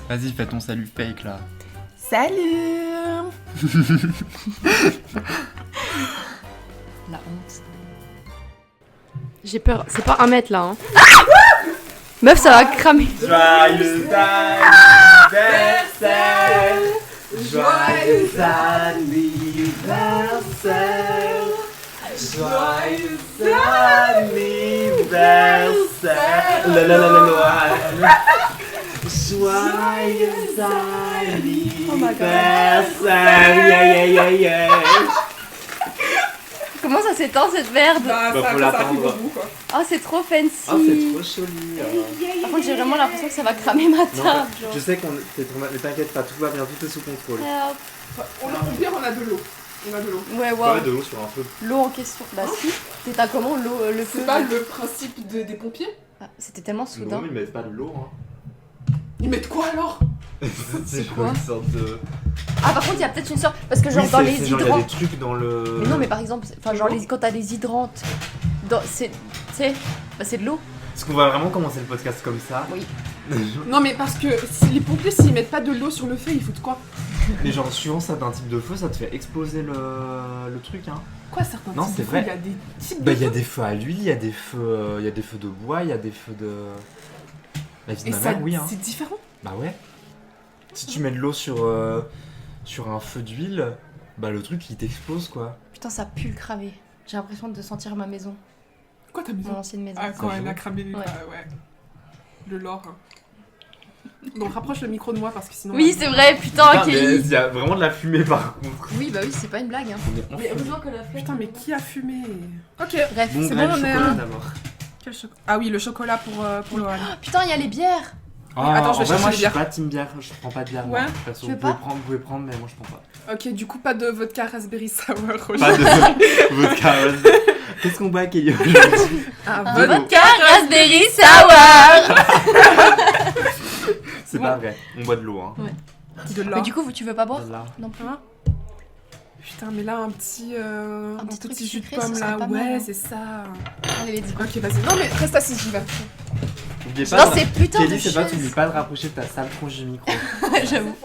Vas-y, fais ton salut fake là. Salut. La honte. J'ai peur, c'est pas 1 mètre là. Hein. Meuf, ça va cramer. Joyeux anniversaire. Joyeux anniversaire. Joyeux anniversaire. La la la la la. Joyeux anniversaire. Yeah yeah yeah yeah. Comment ça s'éteint cette merde? Bah, faut ça l'attendre. arrive au bout, quoi. Oh, c'est trop fancy. Oh, c'est trop joli. Par contre, j'ai vraiment l'impression que ça va cramer ma Non, table. je sais qu'on t'es trop mal, mais t'inquiète pas, tout va bien, tout est sous contrôle. Help. Au pire, on a de l'eau. On a de l'eau. Ouais, Pas wow. de l'eau sur un feu. L'eau en question. Bah si. T'as comment l'eau, le feu? C'est pas le principe des pompiers? Ah, c'était tellement soudain. Non, ils mettent pas de l'eau, hein. Ils mettent quoi alors? C'est quoi une sorte de. Ah, par contre, il y a peut-être une sorte. Parce que genre Oui, dans c'est- les c'est genre, il y a hydrants. des trucs dans le. Mais non, mais par exemple, enfin, genre quand t'as les hydrantes. C'est. Tu sais, bah, c'est de l'eau. Est-ce qu'on va vraiment commencer le podcast comme ça? Oui. Non, mais parce que si les pompiers, s'ils mettent pas de l'eau sur le feu, ils foutent quoi? Mais genre, suivant ça d'un type de feu, ça te fait exploser le truc, hein. Quoi, certains Non, types c'est de feux, vrai. il y a des types de Bah, il y a feux. des feux à l'huile, il y a des feux de bois, il y a des feux de. La vie de Et ma ça, mère, oui, hein. c'est différent. Bah ouais. Si tu mets de l'eau sur un feu d'huile, bah le truc il t'explose quoi. Putain, ça pue le cramer. J'ai l'impression de sentir ma maison. Quoi, ta Mon maison? ancienne maison. Ah, quand Ça elle joue. a cramé, Ouais. ouais. Le lore. hein. Donc, rapproche le micro de moi parce que sinon. Oui, c'est vrai, putain, Putain, mais Kelly. il y a vraiment de la fumée par contre. Oui, bah oui, c'est pas une blague. Hein. On est en Mais fumée. heureusement que la fête. Putain, mais qui a fumé? Ok. Bref, Bon, c'est bref, bon, on est chocolat un. d'abord. Quel chocolat? Ah oui, le chocolat pour Lohan. putain, il y a les bières. Attends, je vais en vrai, chercher moi les je suis bières. pas team bière, je prends pas de bière. moi, Ouais. perso. Tu veux Vous pouvez pas prendre, mais moi je prends pas. Ok, du coup, pas de vodka raspberry sour aujourd'hui. Pas de vodka. Qu'est-ce qu'on boit, Kelly aujourd'hui? Ah, De l'eau. Vodka raspberry sour. C'est Bon. pas vrai, on boit de l'eau, hein. de l'or. Mais du coup, tu veux pas boire? De là. Non plus. Hein? Putain, mais là, un petit truc jus de sucré, pomme ça là. serait pas Ouais, mal, hein. c'est ça. Allez, let's go. Ok, vas-y. Non, mais reste assis, j'y vais. N'oubliez Non, c'est putain Kelly, de c'est pas, chaise. t'oublies pas de rapprocher ta sale tronche du micro. J'avoue.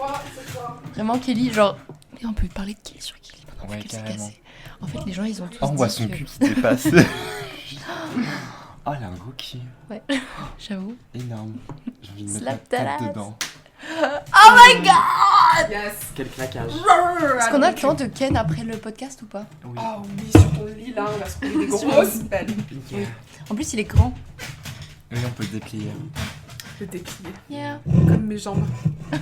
Vraiment, Kelly, genre. Et on peut parler de Kelly sur Kelly maintenant Ouais, vu que c'est carrément. cassé. En fait, les gens, ils ont tous Oh, on voit dit son que- cul qui dépasse. Oh, elle a un gros cul. Ouais, j'avoue. Énorme. J'ai envie de mettre Slap ma tête ta latte. dedans. Oh my god! Yes. Quel claquage. Est-ce qu'on a le temps de Ken après le podcast ou pas? Oui. Oh oui, sur ton lit là, on va se trouver des grosses belles. Oui. En plus, il est grand. Oui, on peut le déplier. Je vais déplier, Yeah. comme mes jambes. Oh.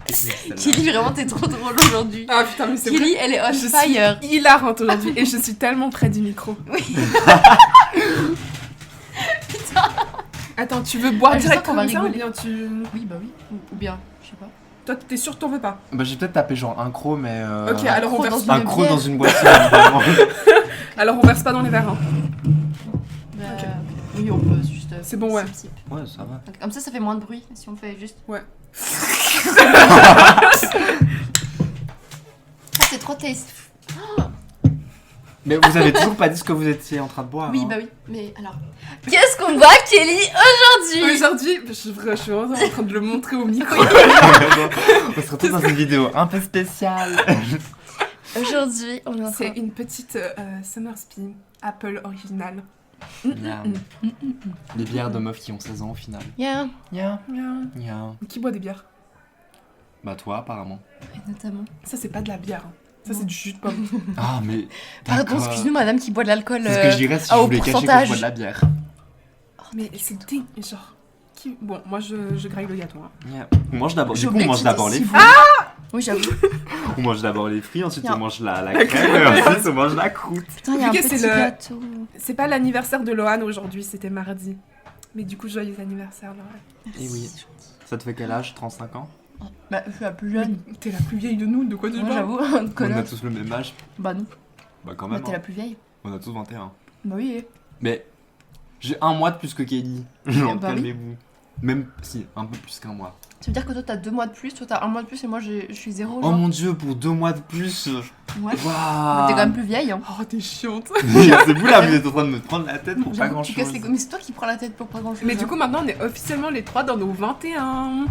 Technique, celle-là. Kelly, vraiment, t'es trop drôle aujourd'hui. Ah putain, mais c'est Kelly, vrai. elle est on Je fire. suis hilarante aujourd'hui et je suis tellement près du micro. Attends, tu veux boire Ah, je direct sens qu'on va comme ça ou rigoler. bien tu... Oui, bah oui. Ou bien, je sais pas. Toi, t'es sûr que t'en veux pas? Bah, j'ai peut-être tapé genre un croc, mais. Ok, alors on croc verse dans Un une croc bière. dans une boisson, évidemment. Alors on verse pas dans les verres. Hein. Bah, Ok. oui, on peut juste. C'est bon, ouais. sip, sip. Ouais, ça va. Donc, comme ça fait moins de bruit si on fait juste. Ouais. Ah, c'est trop taste. Mais vous avez toujours pas dit ce que vous étiez en train de boire. Oui, hein. bah oui. Mais alors. Qu'est-ce qu'on boit, Kelly, aujourd'hui? Aujourd'hui, je suis vraiment en train de le montrer au micro. On se retrouve dans une vidéo un peu spéciale. Aujourd'hui, on est en train. C'est une petite Summersby Apple originale. Miam. Les bières de meufs qui ont 16 ans au final. Yeah, Yeah. Miam. Yeah. Qui boit des bières? Bah, toi, apparemment. et notamment. Ça, c'est pas de la bière. hein. Ça, c'est du jus de pomme. Ah, mais. Pardon, d'accord. excuse-nous, madame qui boit de l'alcool. C'est ce que je dirais si je au voulais cacher que je pourcentage. bois de la bière. Mais c'est dingue. Genre. Bon, moi, je graille le gâteau. Hein. Yeah. On mange d'abord. J'ai Du coup, on oublié mange que d'abord c'était les si fruits. Oui, j'avoue. On mange d'abord les fruits, ensuite Bien. on mange la crème, et ensuite on mange la croûte. Putain, il y a un Ok, petit c'est le- gâteau. C'est pas l'anniversaire de Lohan aujourd'hui, c'était mardi. Mais du coup, joyeux anniversaire, Lohan. Et oui. Ça te fait quel âge? 35 ans? Bah, je suis la plus jeune. T'es la plus vieille de nous, de quoi tu Moi, parles? j'avoue, On a connard. tous le même âge. Bah, non. Bah, quand Bah, même. t'es hein. la plus vieille. On a tous 21. Bah, oui. Mais j'ai un mois de plus que Kelly. Genre, Bah oui. calmez-vous. Même si, un peu plus qu'un mois. Ça veut dire que toi t'as 2 mois de plus, toi t'as 1 mois de plus et moi je suis 0. Oh mon dieu, pour 2 mois de plus. Ouais. Waouh. T'es quand même plus vieille, hein. Oh, t'es chiante. C'est vous là, vous êtes en train de me prendre la tête pour pas J'avoue grand que tu chose. casses les couilles. Mais c'est toi qui prends la tête pour pas grand chose. Mais du coup, maintenant, on est officiellement les 3 dans nos 21.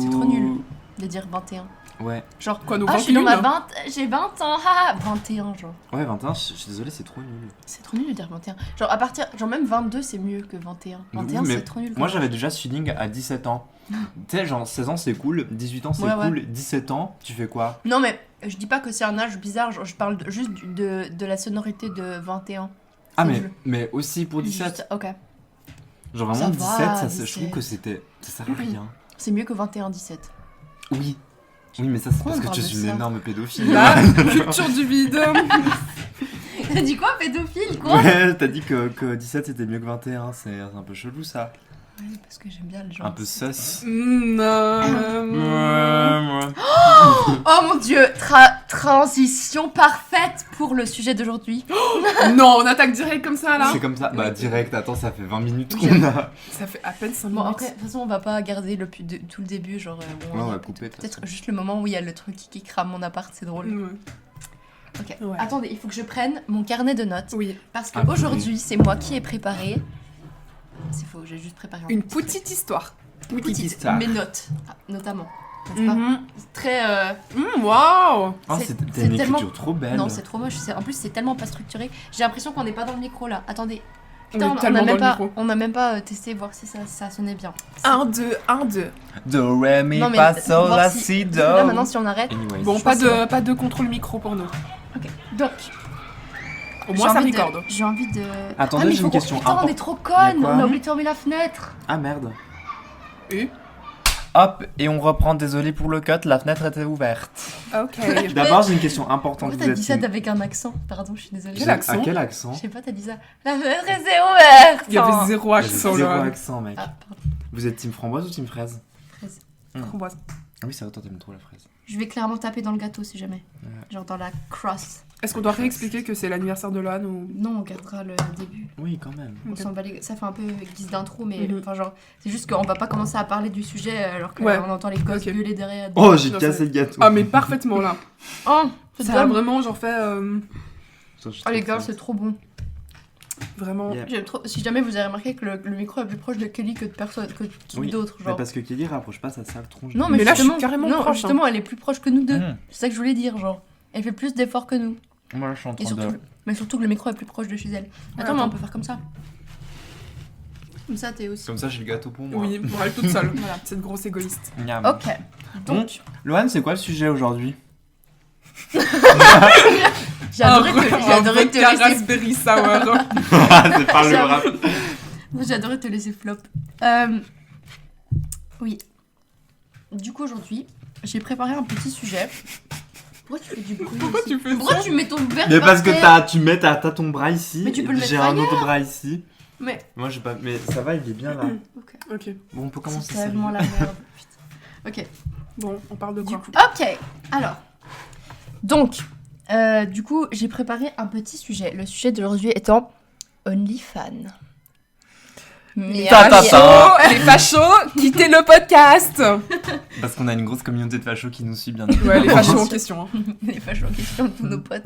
c'est trop nul de dire 21. Ouais, Genre quoi, nos Ah, je suis dans 21 ma 20, j'ai 20 ans, haha, 21 genre. ouais, 21, je suis désolé, c'est trop nul. C'est trop nul de dire 21. Genre à partir, genre même 22 c'est mieux que 21. 21 Oui, mais c'est trop nul. Moi j'avais déjà ce feeling à 17 ans. Tu sais, genre 16 ans c'est cool, 18 ans c'est Ouais, cool, 17 ans, tu fais quoi? Non mais je dis pas que c'est un âge bizarre, genre, je parle juste de la sonorité de 21. Ah, C'est mais aussi pour 17. Juste- ok. Genre vraiment Ça 17, va, je 17. trouve que c'était. Ça sert à rien. C'est mieux que 21-17. Oui. Oui, mais ça c'est Pourquoi parce on que parle tu de es une ça énorme pédophile. Là, culture du vide. T'as dit quoi, pédophile quoi? Ouais, t'as dit que 17 c'était mieux que 21, c'est un peu chelou ça. Ouais, parce que j'aime bien les gens. Un peu sus. Oh mon dieu, transition parfaite pour le sujet d'aujourd'hui. Non, on attaque direct comme ça là. C'est comme ça, bah direct, attends, ça fait 20 minutes Oui, qu'on a. Ça fait à peine 5 Bon minutes. après, de toute façon on va pas garder tout le début, genre... Ouais, on va peut- couper, de toute Peut-être juste le moment où il y a le truc qui crame mon appart, c'est drôle. Ouais. Ok, Ouais. attendez, il faut que je prenne mon carnet de notes. Oui, Parce Ah, qu'aujourd'hui, c'est moi qui ai préparé... C'est faux, j'ai juste préparé un une petit truc. petite histoire. Petite histoire. Mes notes, notamment. N'est-ce pas Mhm. C'est très... Waouh. Oh, C'est- t'as c'est une tellement- écriture trop belle. Non, c'est trop moche. En plus, c'est tellement pas structuré. J'ai l'impression qu'on n'est pas dans le micro là. Attendez. On Putain, est tellement dans le micro. on a même pas testé voir si ça sonnait bien. 1, 2, 1, 2. Do, re, mi, Non, mais fa, sol, voir la, si- si, do. Là maintenant, si on arrête. Anyways. Bon, Je pas pense que pas de contrôle micro pour nous. Ok. Donc, Au moins, ça j'ai envie recorde. J'ai envie de. Attendez, mais j'ai faut une qu'on- question Putain, on est importante. trop Y a connes. quoi On a oublié de fermer la fenêtre. Ah merde. Et Hop, et on reprend, désolé pour le cut, la fenêtre était ouverte. Ok. D'abord, j'ai une question importante. Pourquoi Vous t'as êtes dit ça une- avec un accent? Pardon, je suis désolée. Quel accent À quel accent? Je sais pas, t'as dit ça. La fenêtre est ouverte. Il y avait zéro accent Zéro là. accent, mec. Ah, pardon. Vous êtes team framboise ou team fraise? Framboise. Ah oui, ça va, toi t'aimes trop la fraise. Je vais clairement taper dans le gâteau si jamais. Ouais. Genre dans la crosse. Est-ce qu'on doit réexpliquer que c'est l'anniversaire de Lohan ou. Non, on gardera le début. Oui, quand même. On Ok. s'en bat les- Ça fait un peu guise d'intro, mais Mhm. enfin genre, c'est juste qu'on va pas commencer à parler du sujet alors qu'on Ouais. entend les gosses Ok. gueuler derrière. Oh, j'ai Non, cassé c'est- le gâteau. Ah, mais parfaitement là. Oh, c'est Ça a dingue. vraiment, genre, fait. Ça, je suis Oh les trop gars, fan. c'est trop bon. Vraiment. Yeah. J'aime trop. Si jamais vous avez remarqué que le micro est plus proche de Kelly que de personne, que Oui, d'autres, Mais genre. parce que Kelly rapproche pas sa sale tronche. Non, Mais là, je suis justement, carrément non, proche, hein. justement, elle est plus proche que nous deux. Mmh. C'est ça que je voulais dire, genre. Elle fait plus d'efforts que nous. Moi, je suis en Et train surtout, de. mais surtout que le micro est plus proche de chez elle. Attends, mais on peut faire comme ça. Comme ça, t'es aussi. Comme ça, j'ai le gâteau pour moi. Oui, pour elle toute seule. Voilà. Cette grosse égoïste. Miam. Ok. Donc, Lohan, c'est quoi le sujet aujourd'hui? j'ai adoré te laisser. Raspberry sour. C'est pas le rap. J'ai adoré te laisser flop. Oui. Du coup, aujourd'hui, j'ai préparé un petit sujet. Pourquoi tu fais du bruit Pourquoi aussi tu fais Pourquoi ça tu mets ton verre Mais par parce que terre tu mets t'as ton bras ici. Mais tu peux le mettre J'ai un ailleurs. autre bras ici. Mais. Moi, j'ai pas. Mais ça va, il est bien là. Ok. Ok. Bon, on peut commencer. C'est tellement la merde. Putain. Ok. Bon, on parle de Du quoi coup. Ok. Alors. Donc. Du coup, j'ai préparé un petit sujet. Le sujet d'aujourd'hui étant OnlyFans. Mais Ta, ta, ta. Les fachos, quittez le podcast. Parce qu'on a une grosse communauté de fachos qui nous suit bien. Ouais, les fachos en question. Hein. les fachos en question, tous nos potes.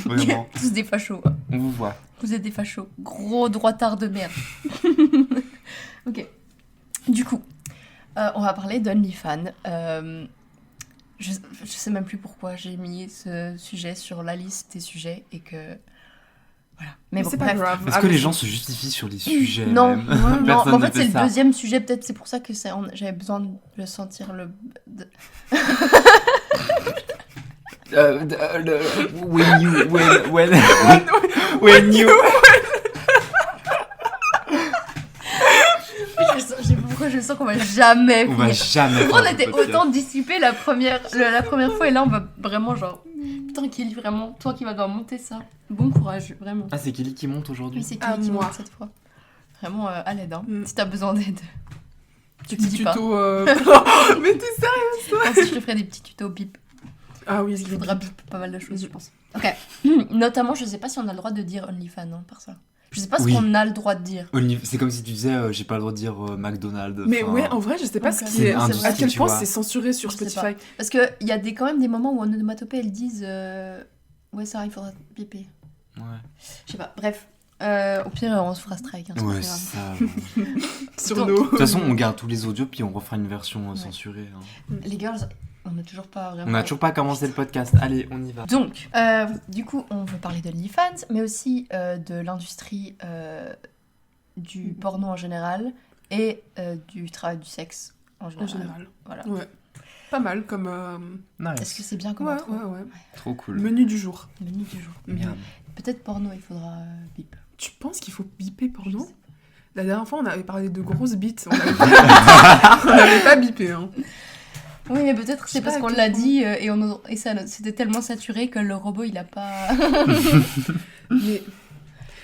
Vraiment, Tous des fachos. on vous voit. Vous êtes des fachos. Gros droitards de merde. Ok. Du coup, on va parler d'OnlyFans. Je sais même plus pourquoi j'ai mis ce sujet sur la liste des sujets et que... Voilà. Mais bon, c'est pas bref. grave. Est-ce que les gens se justifient sur les sujets Non, même non, Personne en ne fait c'est fait le ça. deuxième sujet, peut-être c'est pour ça que j'avais besoin de sentir le... When you Je sais pas pourquoi je sens qu'on va jamais on va finir. jamais Pourquoi on faire ce était podcast. autant dissipés la première fois et là on va vraiment genre... Putain Kelly, vraiment, toi qui vas devoir monter ça. Bon courage, vraiment. Ah, c'est Kelly qui monte Oui, aujourd'hui. c'est À Kelly qui moi. monte cette fois. Vraiment à l'aide, hein. Mm. Si t'as besoin d'aide. Tu me Petit dis pas. tuto. Mais t'es sérieux? Ensuite, je te ferai des petits tutos bip. Ah oui, Parce il qu'il faudra bip pas mal de choses, je pense. Ok. Notamment, je sais pas si on a le droit de dire OnlyFans, hein, par ça. Je sais pas ce Oui. qu'on a le droit de dire. C'est comme si tu disais, j'ai pas le droit de dire McDonald's. Mais enfin, ouais, en vrai, je sais pas Ok. ce qui C'est est. une À industrie, quel tu point vois. c'est censuré sur Je sais Spotify. Parce qu'il y a quand même des moments où en onomatopée, elles disent ouais, ça, il faudra piper. Ouais, Je sais pas, bref. Au pire, on se fera strike. Hein, c'est ouais pas c'est grave. ça. Sur Donc- nos. De toute façon, on garde tous les audios, puis on refera une version Ouais. censurée. hein. Les girls, on n'a toujours pas vraiment. On n'a toujours pas commencé le podcast. Allez, on y va. Donc, du coup, on veut parler d'OnlyFans, mais aussi de l'industrie du porno en général et du travail du sexe en général. En général. Voilà. Ouais. Pas mal comme. Est-ce que c'est bien comme Ouais, intro ouais, ouais. Trop cool. Menu du jour. Menu du jour. Merde. Peut-être porno, il faudra bip. Tu penses qu'il faut biper Je porno sais La dernière fois, on avait parlé de grosses bites. On n'avait pas bipé. Hein. Oui, mais peut-être Je sais c'est parce pas à qu'on quel l'a point. dit et c'était tellement saturé que le robot il a pas. Mais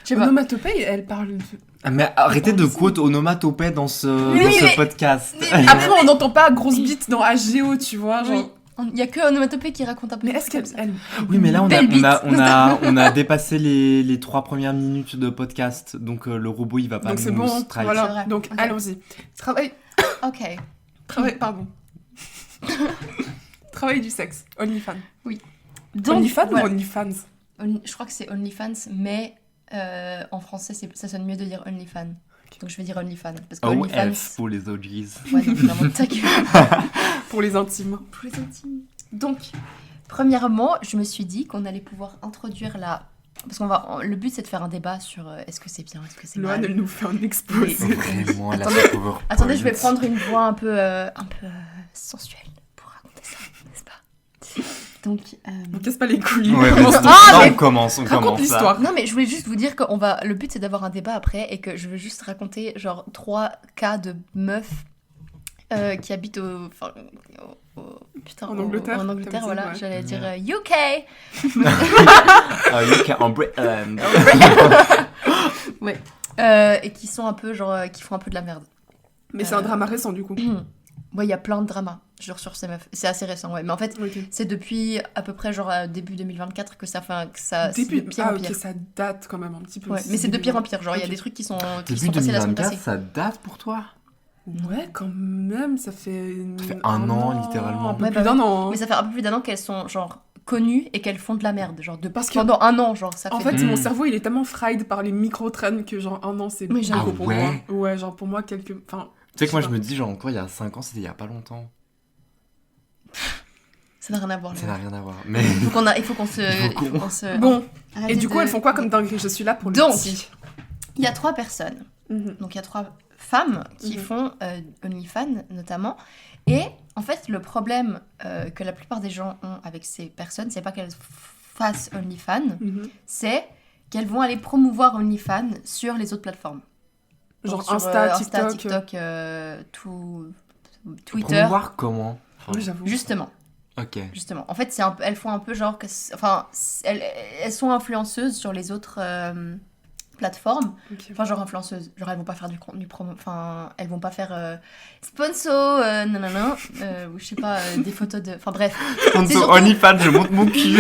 Je sais pas. onomatopée, elle parle. Ah, mais arrêtez de quote onomatopée dans ce, Oui, dans ce mais- podcast. Après, on n'entend pas grosse bite dans HGO, tu vois. Oui. Genre... Il y a que Onomatopée qui raconte un peu. Mais des est-ce trucs qu'elle. comme ça. Oui, mais là, Belle bite. on a dépassé les 3 premières minutes de podcast, donc le robot, il va pas Donc c'est nous bon, strike. C'est voilà. vrai. Donc Ok. allons-y. Travail, Ok. pardon. Travail du sexe. OnlyFans. Donc, OnlyFans voilà. ou OnlyFans Je crois que c'est OnlyFans, mais en français, ça sonne mieux de dire OnlyFans. Donc je vais dire OnlyFans. Parce que OF OnlyFans. pour les OGs. Ouais, donc vraiment ta gueule. pour les intimes. Pour les intimes. Donc, premièrement, je me suis dit qu'on allait pouvoir introduire la. Parce le but c'est de faire un débat sur est-ce que c'est bien, est-ce que c'est Loane, mal. elle nous fait un exposé. Vraiment, la Attendez, PowerPoint. Attendez, je vais prendre une voix un peu sensuelle pour raconter ça, n'est-ce pas? Donc. On casse pas les couilles. Ouais, Commence mais- tout. Ah, non, mais- on commence Raconte ça. l'histoire. Non, mais je voulais juste vous dire que le but c'est d'avoir un débat après et que je veux juste raconter genre 3 cas de meufs qui habitent En Angleterre, En Angleterre, t'as dit, voilà, ouais. j'allais dire Ouais. UK. Ah, UK en Britain. Ouais. Et qui sont un peu genre qui font un peu de la merde. Mais c'est un drama récent du coup. Ouais, il y a plein de dramas genre sur ces meufs. C'est assez récent, ouais. Mais en fait, Ok. c'est depuis à peu près genre début 2024 que ça c'est Début. de pire Ah en ok, pire. ça date quand même un petit peu. Ouais, aussi, mais c'est de début. pire en pire. Genre, il y a Ok. des trucs qui sont Depuis passés la semaine 2024, passée. ça date pour toi? Ouais, quand même, ça fait. Ça fait un an, littéralement. Un peu Ouais, plus bah d'un an. hein. Mais ça fait un peu plus d'un an qu'elles sont genre connues et qu'elles font de la merde. Genre Parce que- pendant un an, genre ça En fait. fait, Mm. mon cerveau, il est tellement fried par les micro-trends que genre un an, c'est Oui, j'avoue. beaucoup Ah pour ouais. moi. Ouais, genre pour moi, quelques. Enfin, Tu sais que moi, je sais me dis, genre, encore il y a 5 ans, c'était il y a pas longtemps. Ça n'a rien à voir. Ça n'a Là. rien à voir. Mais. Il faut qu'on se. Il faut qu'on- se- Bon, Arrêtez et du coup, de- elles font quoi comme dinguerie? Je suis là pour le Donc. petit. Il y a 3 personnes. Mhm. Donc il y a 3 femmes qui Mhm. font OnlyFans notamment. Et en fait, le problème que la plupart des gens ont avec ces personnes, c'est pas qu'elles fassent OnlyFans, Mhm. c'est qu'elles vont aller promouvoir OnlyFans sur les autres plateformes. Genre Donc sur, Insta, Insta, TikTok. TikTok, Twitter. Promouvoir comment? Enfin, Oui, j'avoue. Justement. ok. En fait, elles font un peu genre elles sont influenceuses sur les autres plateformes. Ok. Enfin, genre influenceuses. Genre, elles vont pas faire du contenu promo. Enfin, elles vont pas faire sponsor, nanana, ou je sais pas, des photos de. Enfin, bref. C'est surtout- OnlyFans, je monte mon cul.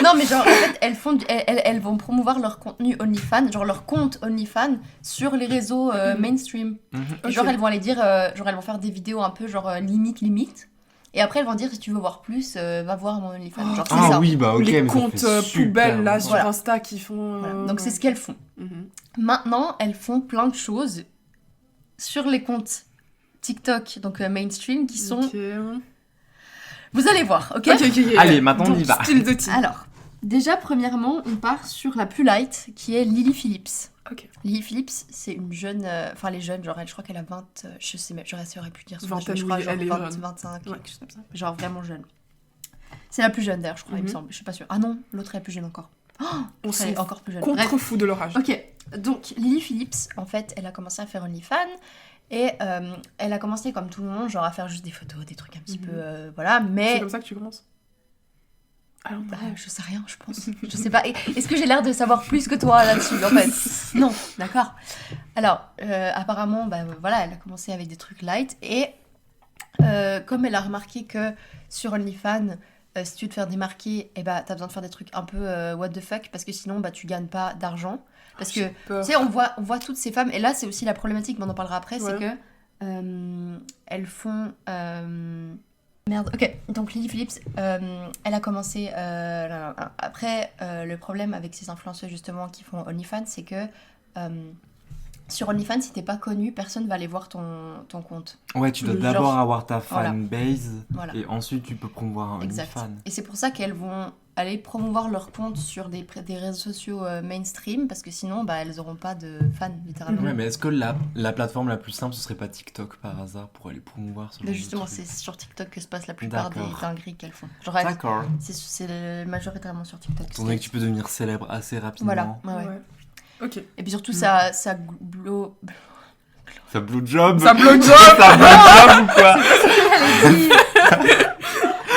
Non, mais genre, en fait, elles vont promouvoir leur contenu OnlyFans, genre leur compte OnlyFans sur les réseaux mainstream. Et Ok. genre, elles vont aller dire, genre, elles vont faire des vidéos un peu genre limite. Et après, elles vont dire, si tu veux voir plus, va voir mon OnlyFans. Genre, c'est Ah ça. oui, bah ok. les mais ça comptes fait super poubelles là longtemps. sur Voilà. Insta qui font. Voilà. Donc, c'est ce qu'elles font. Mhm. Maintenant, elles font plein de choses sur les comptes TikTok, donc mainstream, qui sont... Ok. Vous allez voir, ok, Ok. Allez, maintenant, on Donc, y va. Style de tea. Alors, déjà, premièrement, on part sur la plus light, qui est Lily Phillips. Ok. Lily Phillips, c'est une jeune... Enfin, elle est jeune, genre, je crois qu'elle a 20... je sais même, j'aurais pu dire... Vingtaine, je crois, oui, genre elle est 20, jeune. 25, Ouais. quelque chose comme ça. Genre, vraiment jeune. C'est la plus jeune, d'ailleurs, je crois, il me Mhm. semble. Je suis pas sûre. Ah non, l'autre est plus jeune encore. On Elle est s'en encore plus jeune. Bref. contrefou de l'orage. Ok, donc Lily Phillips, en fait, elle a commencé à faire OnlyFans et elle a commencé comme tout le monde, genre à faire juste des photos, des trucs un petit Mhm. peu, voilà, C'est mais comme ça que tu commences. Alors, non. je sais rien, je pense, je sais pas. Est-ce que j'ai l'air de savoir plus que toi là-dessus, en fait? Non, d'accord. Alors, apparemment, bah voilà, elle a commencé avec des trucs light et comme elle a remarqué que sur OnlyFans, si tu veux te faire démarquer, eh bah, t'as besoin de faire des trucs un peu what the fuck parce que sinon bah, tu gagnes pas d'argent. Parce J'ai que, peur. tu sais, on voit toutes ces femmes, et là, c'est aussi la problématique, mais on en parlera après, c'est Ouais. que elles font... Merde, ok, donc Lily Phillips, elle a commencé... après, le problème avec ces influenceuses, justement, qui font OnlyFans, c'est que sur OnlyFans, si t'es pas connu, personne va aller voir ton compte. Ouais, tu dois Genre, d'abord avoir ta voilà. fanbase Voilà. et ensuite tu peux promouvoir un Exact. fan. Et c'est pour ça qu'elles vont aller promouvoir leur compte sur des réseaux sociaux mainstream, parce que sinon, bah, elles auront pas de fans, littéralement. Ouais, mais est-ce que la plateforme la plus simple, ce serait pas TikTok par hasard pour aller promouvoir ce genre Mais de justement, truc c'est sur TikTok que se passe la plupart des D'accord. dingueries qu'elles font. Genre, D'accord. c'est majoritairement sur TikTok. Étant donné que tu peux devenir célèbre assez rapidement. Voilà, ouais. Ouais. Ok. Et puis surtout, ça blow... Ça blowjob Ça blowjob. Ça blowjob ou quoi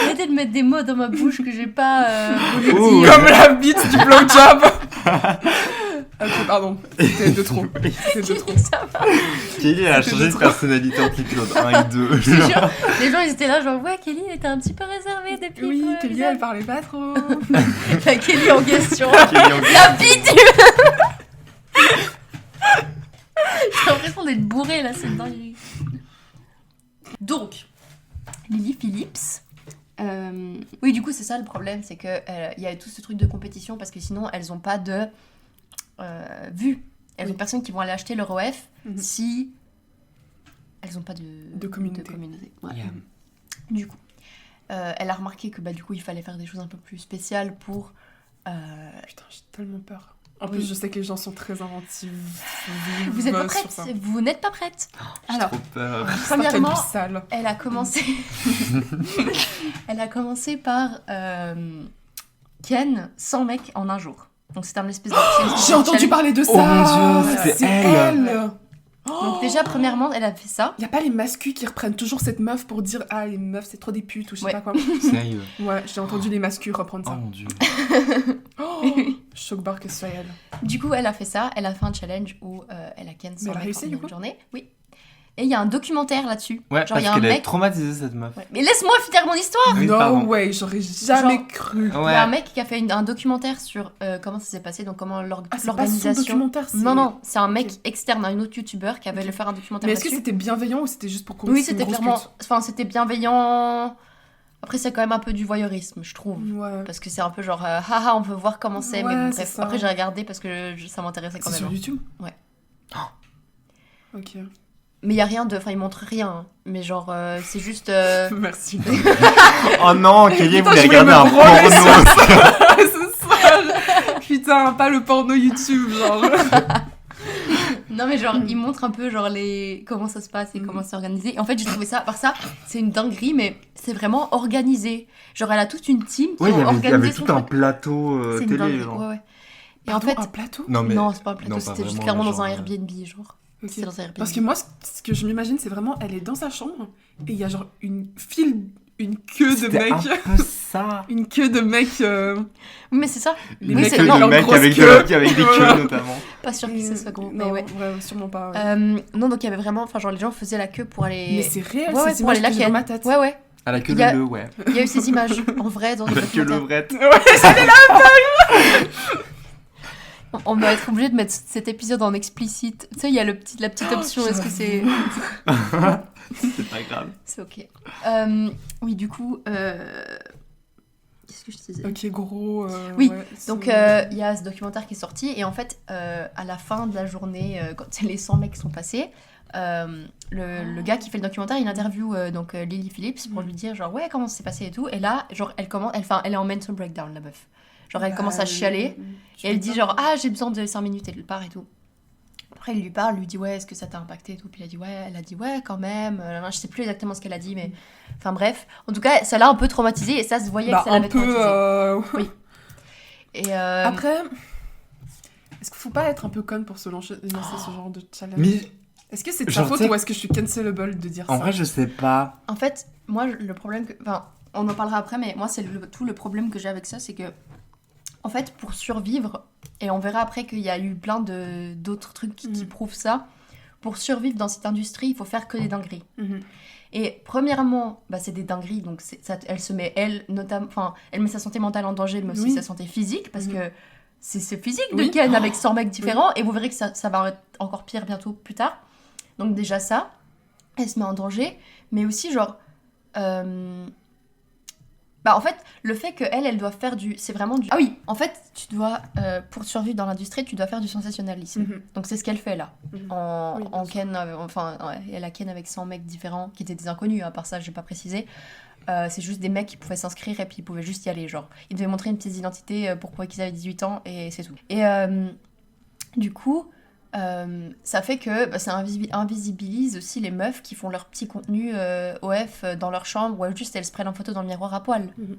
Arrêtez de mettre des mots dans ma bouche que j'ai pas voulu Ouh. dire. Comme la bite du blowjob. Ok, pardon. C'était de trop. C'était de trop. Ça va. Kelly, elle a C'était changé de trop. personnalité entre l'épisode 1 et 2. Je te jure, les gens ils étaient là genre ouais Kelly elle était un petit peu réservée depuis Oui, le Kelly, épisode. elle parlait pas trop. La Kelly en question. Kelly en- La bite du... J'ai l'impression d'être bourrée là, c'est dingue. Donc, Lily Phillips. Oui, du coup, c'est ça le problème, c'est que il y a tout ce truc de compétition parce que sinon, elles ont pas de vues. Elles ont personne qui vont aller acheter leur OF Mhm. si elles ont pas de communauté. Ouais. Yeah. Du coup, elle a remarqué que bah, du coup, il fallait faire des choses un peu plus spéciales pour. Putain, j'ai tellement peur. En Oui. plus, je sais que les gens sont très inventifs. Vous êtes pas sur ça. prête. Vous n'êtes pas prête. J'ai Alors, trop peur. Ça fait premièrement, du sale. elle a commencé. Elle a commencé par Ken sans mec en un jour. Donc c'était un espèce de. J'ai entendu parler de ça. Oh mon Dieu, c'était c'est elle. elle. Donc déjà, premièrement, elle a fait ça. Y a pas les mascus qui reprennent toujours cette meuf pour dire ah les meufs c'est trop des putes ou je sais Ouais. pas quoi. Sérieux. Ouais, j'ai entendu les mascus reprendre Oh ça. mon dieu. Oh, choc barre que ce soit elle. Du coup, elle a fait ça. Elle a fait un challenge où elle a Ken Mais sans elle a mec réussi, pendant du une coup journée. Oui. Et il y a un documentaire là-dessus. Ouais, Genre, il parce y a un qu'elle est mec. traumatisée cette meuf. Ouais. Mais laisse-moi finir mon histoire. Oui, no pardon. way, j'aurais jamais Genre- cru. Il y a un mec qui a fait un documentaire sur comment ça s'est passé, donc comment Ah, c'est pas son l'organisation. documentaire, c'est... Non, c'est un mec Ok. externe, un autre youtubeur qui avait Ok. le faire un documentaire Mais est-ce que là-dessus. c'était bienveillant ou c'était juste pour qu'on Oui, dise c'est une c'était grosse clairement. pute Enfin, c'était bienveillant. Après, c'est quand même un peu du voyeurisme, je trouve. Ouais. Parce que c'est un peu genre, haha, on peut voir comment c'est, mais Ouais, bon, c'est bref. ça. Après, j'ai regardé parce que ça m'intéressait quand C'est même. sur YouTube Ouais. Ok. Mais il y a rien de. Enfin, il montre rien. Hein. Mais genre, c'est juste. Merci. Oh non, Kelly Putain, voulait je voulais regarder un me branler porno. Ce soir. Putain, pas le porno YouTube, genre. Non, mais genre, il montre un peu genre comment ça se passe et comment c'est organisé. Et en fait, j'ai trouvé ça. Par ça, c'est une dinguerie, mais c'est vraiment organisé. Genre, elle a toute une team qui Ouais, ont il y organisé avait son tout un truc. plateau C'est une télé. dinguerie. genre. Ouais, ouais. Et Pardon, en fait. un plateau Non, mais. Non, c'est pas un plateau, non, pas c'était juste vraiment, clairement mais dans un genre, Airbnb, genre. Ok. C'est dans un Airbnb. Parce que moi, ce que je m'imagine, c'est vraiment, elle est dans sa chambre et il y a genre une queue de C'était mec. un peu ça. Une queue de mec. Oui, mais c'est ça. Les Oui, Des c'est- queues non, de mecs grosse avec, queue. avec des Voilà. queues notamment. Pas sûr que ce soit gros. Mais Non, ouais. sûrement pas. Ouais. Non, donc il y avait vraiment. Enfin, genre, les gens faisaient la queue pour aller. Mais c'est réel, Ouais, ouais, ces pour aller images que j'ai la dans ma ken. tête. Ouais, ouais. À la queue Il y a- de le, ouais. Il y a eu ces images en vrai dans le La queue documentaire. levrette. Ouais, On va être obligé de mettre cet épisode en explicite. Tu sais, il y a la petite option. Est-ce que c'est. C'est pas grave. C'est ok. Oui, du coup. Qu'est-ce que je te disais ok, gros. Oui, ouais, Donc, c'est- il y a ce documentaire qui est sorti. Et en fait, à la fin de la journée, quand les 100 mecs sont passés, le gars qui fait le documentaire, il interviewe donc Lily Phillips pour lui dire genre ouais comment ça s'est passé et tout. Et là, genre elle est en mental breakdown la meuf. Genre elle commence à chialer et elle dit genre ah j'ai besoin de 5 minutes et elle part et tout. Après il lui parle, lui dit ouais est-ce que ça t'a impacté et tout. Puis elle a dit ouais quand même. Je sais plus exactement ce qu'elle a dit mais enfin bref. En tout cas ça l'a un peu traumatisée et ça se voyait Bah, que ça un l'avait peu. traumatisée. Et Après, est-ce qu'il faut pas être un peu conne pour se lancer ce genre de challenge Mais Est-ce que c'est de sa genre, faute t'sais- ou est-ce que je suis cancelable de dire en ça vrai, je sais pas. En fait, moi, le problème que... Enfin, on en parlera après, mais moi, c'est tout le problème que j'ai avec ça, c'est que, en fait, pour survivre, et on verra après qu'il y a eu plein d'autres trucs qui prouvent ça, pour survivre dans cette industrie, il faut faire que des dingueries. Mhm. Et premièrement, bah, c'est des dingueries, donc elle se met, notamment... Enfin, elle met sa santé mentale en danger, mais aussi Oui. sa santé physique, parce Mhm. que c'est physique de Oui. Ken avec 100 mecs différents, et vous verrez que ça va être encore pire bientôt, plus tard. Donc déjà ça, elle se met en danger, mais aussi genre... Bah en fait, le fait qu'elle doit faire du... C'est vraiment du... Ah oui, en fait, tu dois, pour survivre dans l'industrie, tu dois faire du sensationnalisme. Mhm. Donc c'est ce qu'elle fait là. Mhm. En, Oui, bien en sûr. Ken, enfin, ouais, elle a Ken avec 100 mecs différents, qui étaient des inconnus, à part ça, j'ai pas précisé. C'est juste des mecs qui pouvaient s'inscrire et puis ils pouvaient juste y aller, genre. Ils devaient montrer une pièce d'identité pour prouver qu'ils avaient 18 ans et c'est tout. Et du coup, ça fait que ça invisibilise aussi les meufs qui font leur petit contenu OF dans leur chambre, ou juste elles se prennent en photo dans le miroir à poil. Mhm.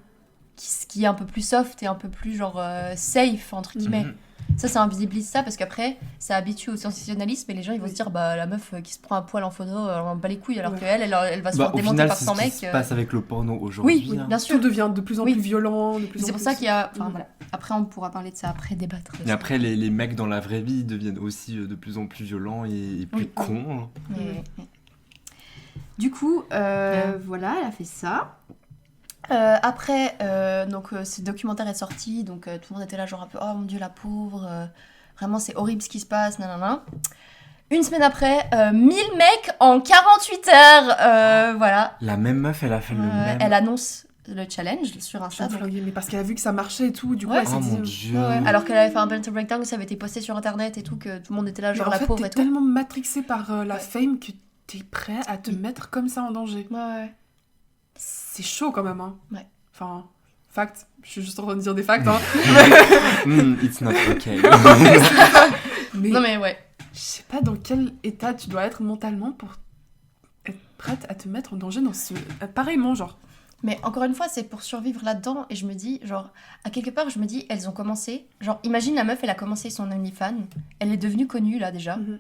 Ce qui est un peu plus soft et un peu plus genre safe, entre guillemets. Mhm. Ça invisibilise ça parce qu'après, ça habitue au sensationnalisme et les gens ils vont se dire, bah la meuf qui se prend un poil en photo, elle en bat les couilles, alors Ouais. elle va se faire Au démonter final, par c'est 100 ce qui mecs. se passe avec le porno aujourd'hui. Oui, hein. bien Tout sûr. devient de plus en Oui. plus violent, de plus en C'est plus... pour ça qu'il y a. Enfin Mhm. voilà. Après, on pourra parler de ça après, débattre. de Et ça. après, les mecs dans la vraie vie deviennent aussi de plus en plus violents et plus Oui. cons. hein. Mais- Du coup, voilà, elle a fait ça. Après, ce documentaire est sorti, donc tout le monde était là, genre un peu, oh mon dieu, la pauvre, vraiment c'est horrible ce qui se passe, nanana. Une semaine après, 1000 mecs en 48 heures, voilà. La même meuf, elle a fait le même. Elle annonce le challenge sur Je suis Insta. donc- flinguée, mais parce qu'elle a vu que ça marchait et tout, du coup Ouais. elle s'est Oh dit... mon dieu. Ouais, ouais. Alors qu'elle avait fait un mental breakdown, ça avait été posté sur internet et tout, que tout le monde était là, Mais genre en la fait, pauvre t'es et tout. tellement matrixé par la Ouais. fame que t'es prêt à te Oui. mettre comme ça en danger. Ouais, ouais. C'est chaud quand même, hein. Ouais. Enfin, fact. Je suis juste en train de dire des facts, hein. It's not okay. Mais Non mais ouais. je sais pas dans quel état tu dois être mentalement pour être prête à te mettre en danger dans ce... pareillement, genre. Mais encore une fois, c'est pour survivre là-dedans. Et je me dis, genre, à quelque part, je me dis, elles ont commencé. Genre, imagine la meuf, elle a commencé son OnlyFans. Elle est devenue connue, là, déjà. Mhm.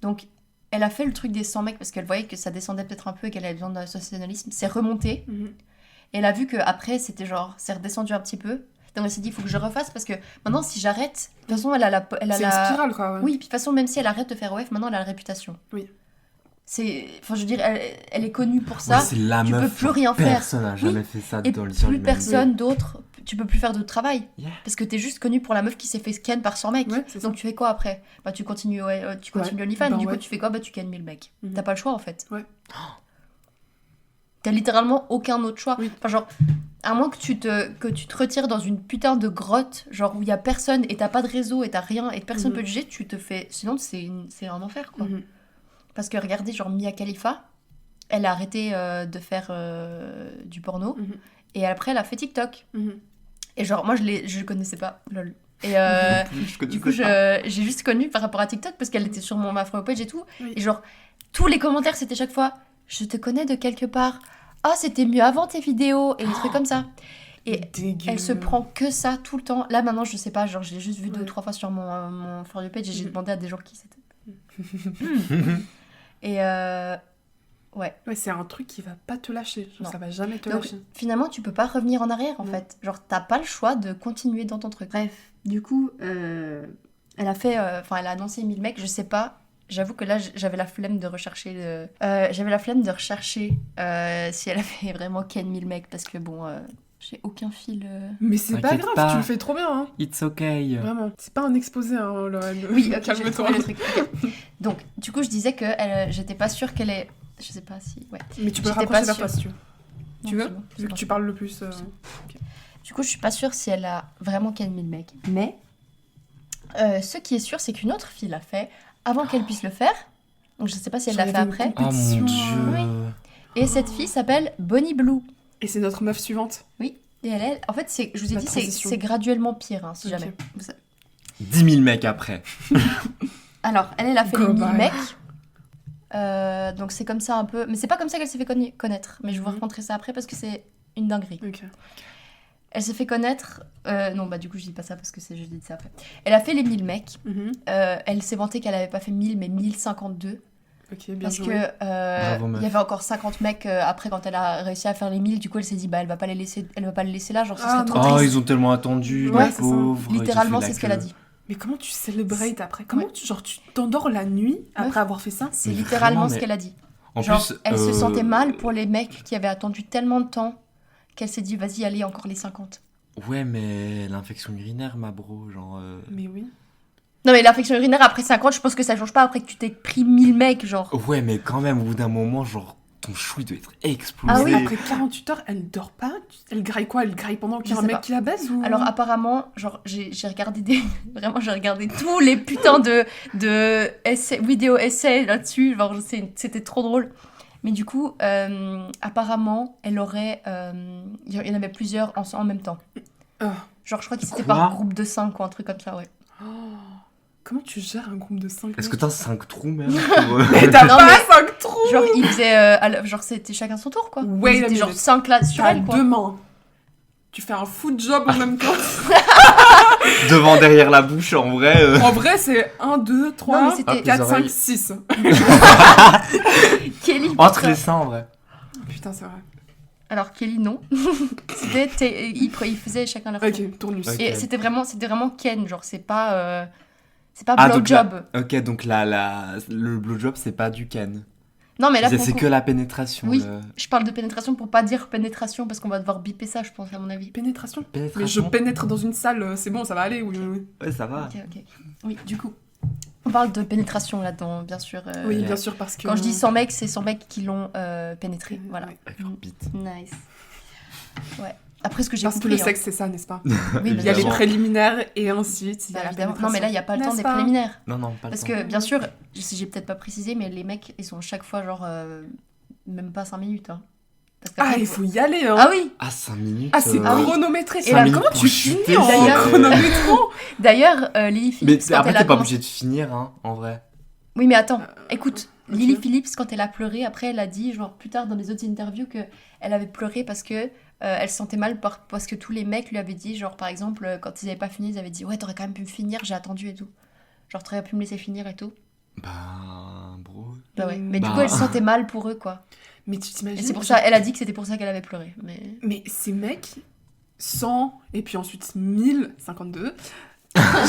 Donc, elle a fait le truc des 100 mecs parce qu'elle voyait que ça descendait peut-être un peu et qu'elle avait besoin de sensationnalisme. C'est remonté. Mhm. Et elle a vu qu'après, c'était genre, c'est redescendu un petit peu. Donc, elle s'est dit, il faut que je refasse parce que maintenant, si j'arrête, de toute façon, elle a la. C'est une spirale, quoi. Ouais. Oui, puis de toute façon, même si elle arrête de faire OF, maintenant, elle a la réputation. Oui. Enfin, je veux dire, elle est connue pour ça. Ouais, c'est la tu meuf. peux plus rien faire. Personne n'a jamais fait ça Et dans l'histoire plus de l'humanité. personne d'autre, tu peux plus faire de travail. Yeah. Parce que t'es juste connu pour la meuf qui s'est fait scan par 100 mecs. Ouais, c'est ça. Donc tu fais quoi après ? Bah tu continues, tu continues OnlyFans. bah Du ouais. coup tu fais quoi ? Bah tu cannes 1000 mecs. Mhm. T'as pas le choix en fait. Ouais. T'as littéralement aucun autre choix. Oui. Enfin genre, à moins que tu te retires dans une putain de grotte, genre où il y a personne et t'as pas de réseau et t'as rien et que personne Mhm. peut te juger, tu te fais... Sinon c'est un enfer quoi. Mhm. Parce que regardez, genre Mia Khalifa, elle a arrêté de faire du porno. Mhm. Et après elle a fait TikTok. Mhm. Et genre, moi, je connaissais pas, lol. Et Je du coup, j'ai juste connu par rapport à TikTok parce qu'elle était sur ma For You page et tout. Oui. Et genre, tous les commentaires, c'était chaque fois « Je te connais de quelque part. Ah, c'était mieux avant tes vidéos. » Et des trucs comme ça. Et Dégueu. elle se prend que ça tout le temps. Là, maintenant, je sais pas, genre, je l'ai juste vu Ouais. 2 ou 3 fois sur mon For You page et j'ai Mhm. demandé à des gens qui c'était. Et ouais. Ouais, c'est un truc qui va pas te lâcher. Genre, Non. ça va jamais te Donc, lâcher. finalement, tu peux pas revenir en arrière, en Non. fait. Genre, t'as pas le choix de continuer dans ton truc. Bref, du coup, elle a fait... Enfin, elle a annoncé 1000 mecs, je sais pas. J'avoue que là, j'avais la flemme de rechercher si elle avait vraiment ken 1000 mecs, parce que bon, j'ai aucun fil... Mais c'est pas T'inquiète grave, pas. tu le fais trop bien, hein. It's okay. Vraiment. C'est pas un exposé, hein, Lorraine. Oui, ok, j'ai calme-toi. trouvé le truc. Ok. Donc, du coup, je disais que j'étais pas sûre qu'elle est... Je sais pas si... Ouais. Mais tu peux le J'étais rapprocher pas vers sûre. toi si tu veux. Non, Tu veux c'est bon, c'est Vu bon. que tu parles le plus. Du coup, je suis pas sûre si elle a vraiment ken 1000 mecs. Mais ce qui est sûr, c'est qu'une autre fille l'a fait avant qu'elle puisse le faire. Donc je sais pas si elle l'a J'en fait avais une après. Oh mon Pétition. dieu. Et cette fille s'appelle Bonnie Blue. Et c'est notre meuf suivante. Oui. Et elle, en fait, je vous ai La dit, transition. c'est graduellement pire, hein, si Ok. jamais. 10 000 mecs après. Alors, elle a fait Go les 1000 bye. mecs. Donc c'est comme ça un peu. Mais c'est pas comme ça qu'elle s'est fait connaître. Mais je vous Mhm. raconterai ça après parce que c'est une dinguerie. Ok. Elle s'est fait connaître. Non, bah du coup, je dis pas ça parce que je dis ça après. Elle a fait les 1000 mecs. Mhm. Elle s'est vantée qu'elle avait pas fait 1000 mais 1052. Ok, bien Parce joué. que Bravo, meuf. il y avait encore 50 mecs après quand elle a réussi à faire les 1000. Du coup, elle s'est dit bah elle va pas les laisser là, genre ce Ah, serait non. trop Oh, triste. ils ont tellement attendu, Ouais, les c'est ça. pauvres. ils Littéralement, ont fait c'est la ce qu'elle a queue. dit. Mais comment tu celebrates après Comment tu t'endors la nuit après avoir fait ça C'est Mais littéralement vraiment, ce mais- qu'elle a dit. En Genre, plus, elle se sentait mal pour les mecs qui avaient attendu tellement de temps qu'elle s'est dit vas-y allez encore les 50. Ouais, mais l'infection urinaire, ma bro, genre. Mais oui. Non, mais l'infection urinaire après 50, je pense que ça change pas après que tu t'es pris 1000 mecs, genre. Ouais, mais quand même, au bout d'un moment, genre, ton chou il doit être explosé. Ah oui, Après 48 heures, elle dort pas. Elle graille quoi? Elle graille pendant qu'il y a Je un sais mec pas. qui la baise ou... Alors apparemment, genre j'ai regardé des vraiment j'ai regardé tous les putains de essais, vidéos essais là-dessus, genre c'était trop drôle. Mais du coup, apparemment, elle aurait il y en avait plusieurs en même temps. Ah. Genre je crois qu'ils étaient Quoi par groupe de 5 ou un truc comme ça, ouais. Oh. Comment tu gères un groupe de 5 Est-ce que t'as 5 trous, même Mais t'as Non, pas mais- 5 trous! Genre ils faisaient genre c'était chacun son tour quoi. Wait Ils a étaient genre minute. 5 là sur T'as elle quoi. 2 mains. Tu fais un foot job en même temps. Devant, derrière la bouche, en vrai. En vrai, c'est 1, 2, Non, mais 3, c'était- 4, les 5, oreilles. 6. Kelly Entre putain. les seins, en vrai. Putain, c'est vrai. Alors Kelly non. C'était ils faisaient chacun leur tour. Ok, tournus. Ok. Et c'était vraiment Ken, genre c'est pas Ah, donc blowjob. Ok, donc le blowjob, c'est pas du can. Non mais là pour C'est le coup, que la pénétration. Oui. je parle de pénétration pour pas dire pénétration parce qu'on va devoir biper ça je pense à mon avis. Pénétration. Mais je Pénétration. pénètre dans une salle, c'est bon, ça va aller, oui, oui, oui. Ouais, ça va. Ok. Oui, du coup, on parle de pénétration là-dedans bien sûr. Oui, bien sûr, parce que... Quand je dis 100 mecs, c'est 100 mecs qui l'ont pénétré, voilà. Ouais. Avec leur bite. Nice. Ouais. Après ce que j'ai Parce que compris. le sexe, c'est ça, n'est-ce pas? Oui, Il y a les Évidemment. préliminaires et ensuite il y Bah, a la évidemment. pénétration. Non mais là il y a pas le temps N'est-ce des pas préliminaires. Non, non, pas le Parce temps. que bien sûr, j'ai peut-être pas précisé mais les mecs ils sont chaque fois genre même pas 5 minutes hein. Parce Ah, qu'après, il faut y aller, hein. Ah oui. Ah, 5 minutes. Ah, c'est Ah oui. chronométré. Et ça. là, Comment pour tu chuter, finis en d'ailleurs. chronométrant? D'ailleurs, Lily Mais Phillips, quand après, elle a t'es pas commencé- obligé de finir, hein, en vrai. Oui, mais attends, écoute, ok. Lily Phillips, quand elle a pleuré, après, elle a dit, genre plus tard dans les autres interviews, que elle avait pleuré parce que elle se sentait mal parce que tous les mecs lui avaient dit, genre par exemple, quand ils avaient pas fini, ils avaient dit, ouais, t'aurais quand même pu me finir, j'ai attendu et tout. Genre, t'aurais pu me laisser finir et tout. Bah, bro. Bah ouais. Mais Bah. du coup, elle se sentait mal pour eux, quoi. Mais tu t'imagines? Et c'est pour ça, elle a dit que c'était pour ça qu'elle avait pleuré. Mais Mais ces mecs, 100 et puis ensuite 1052,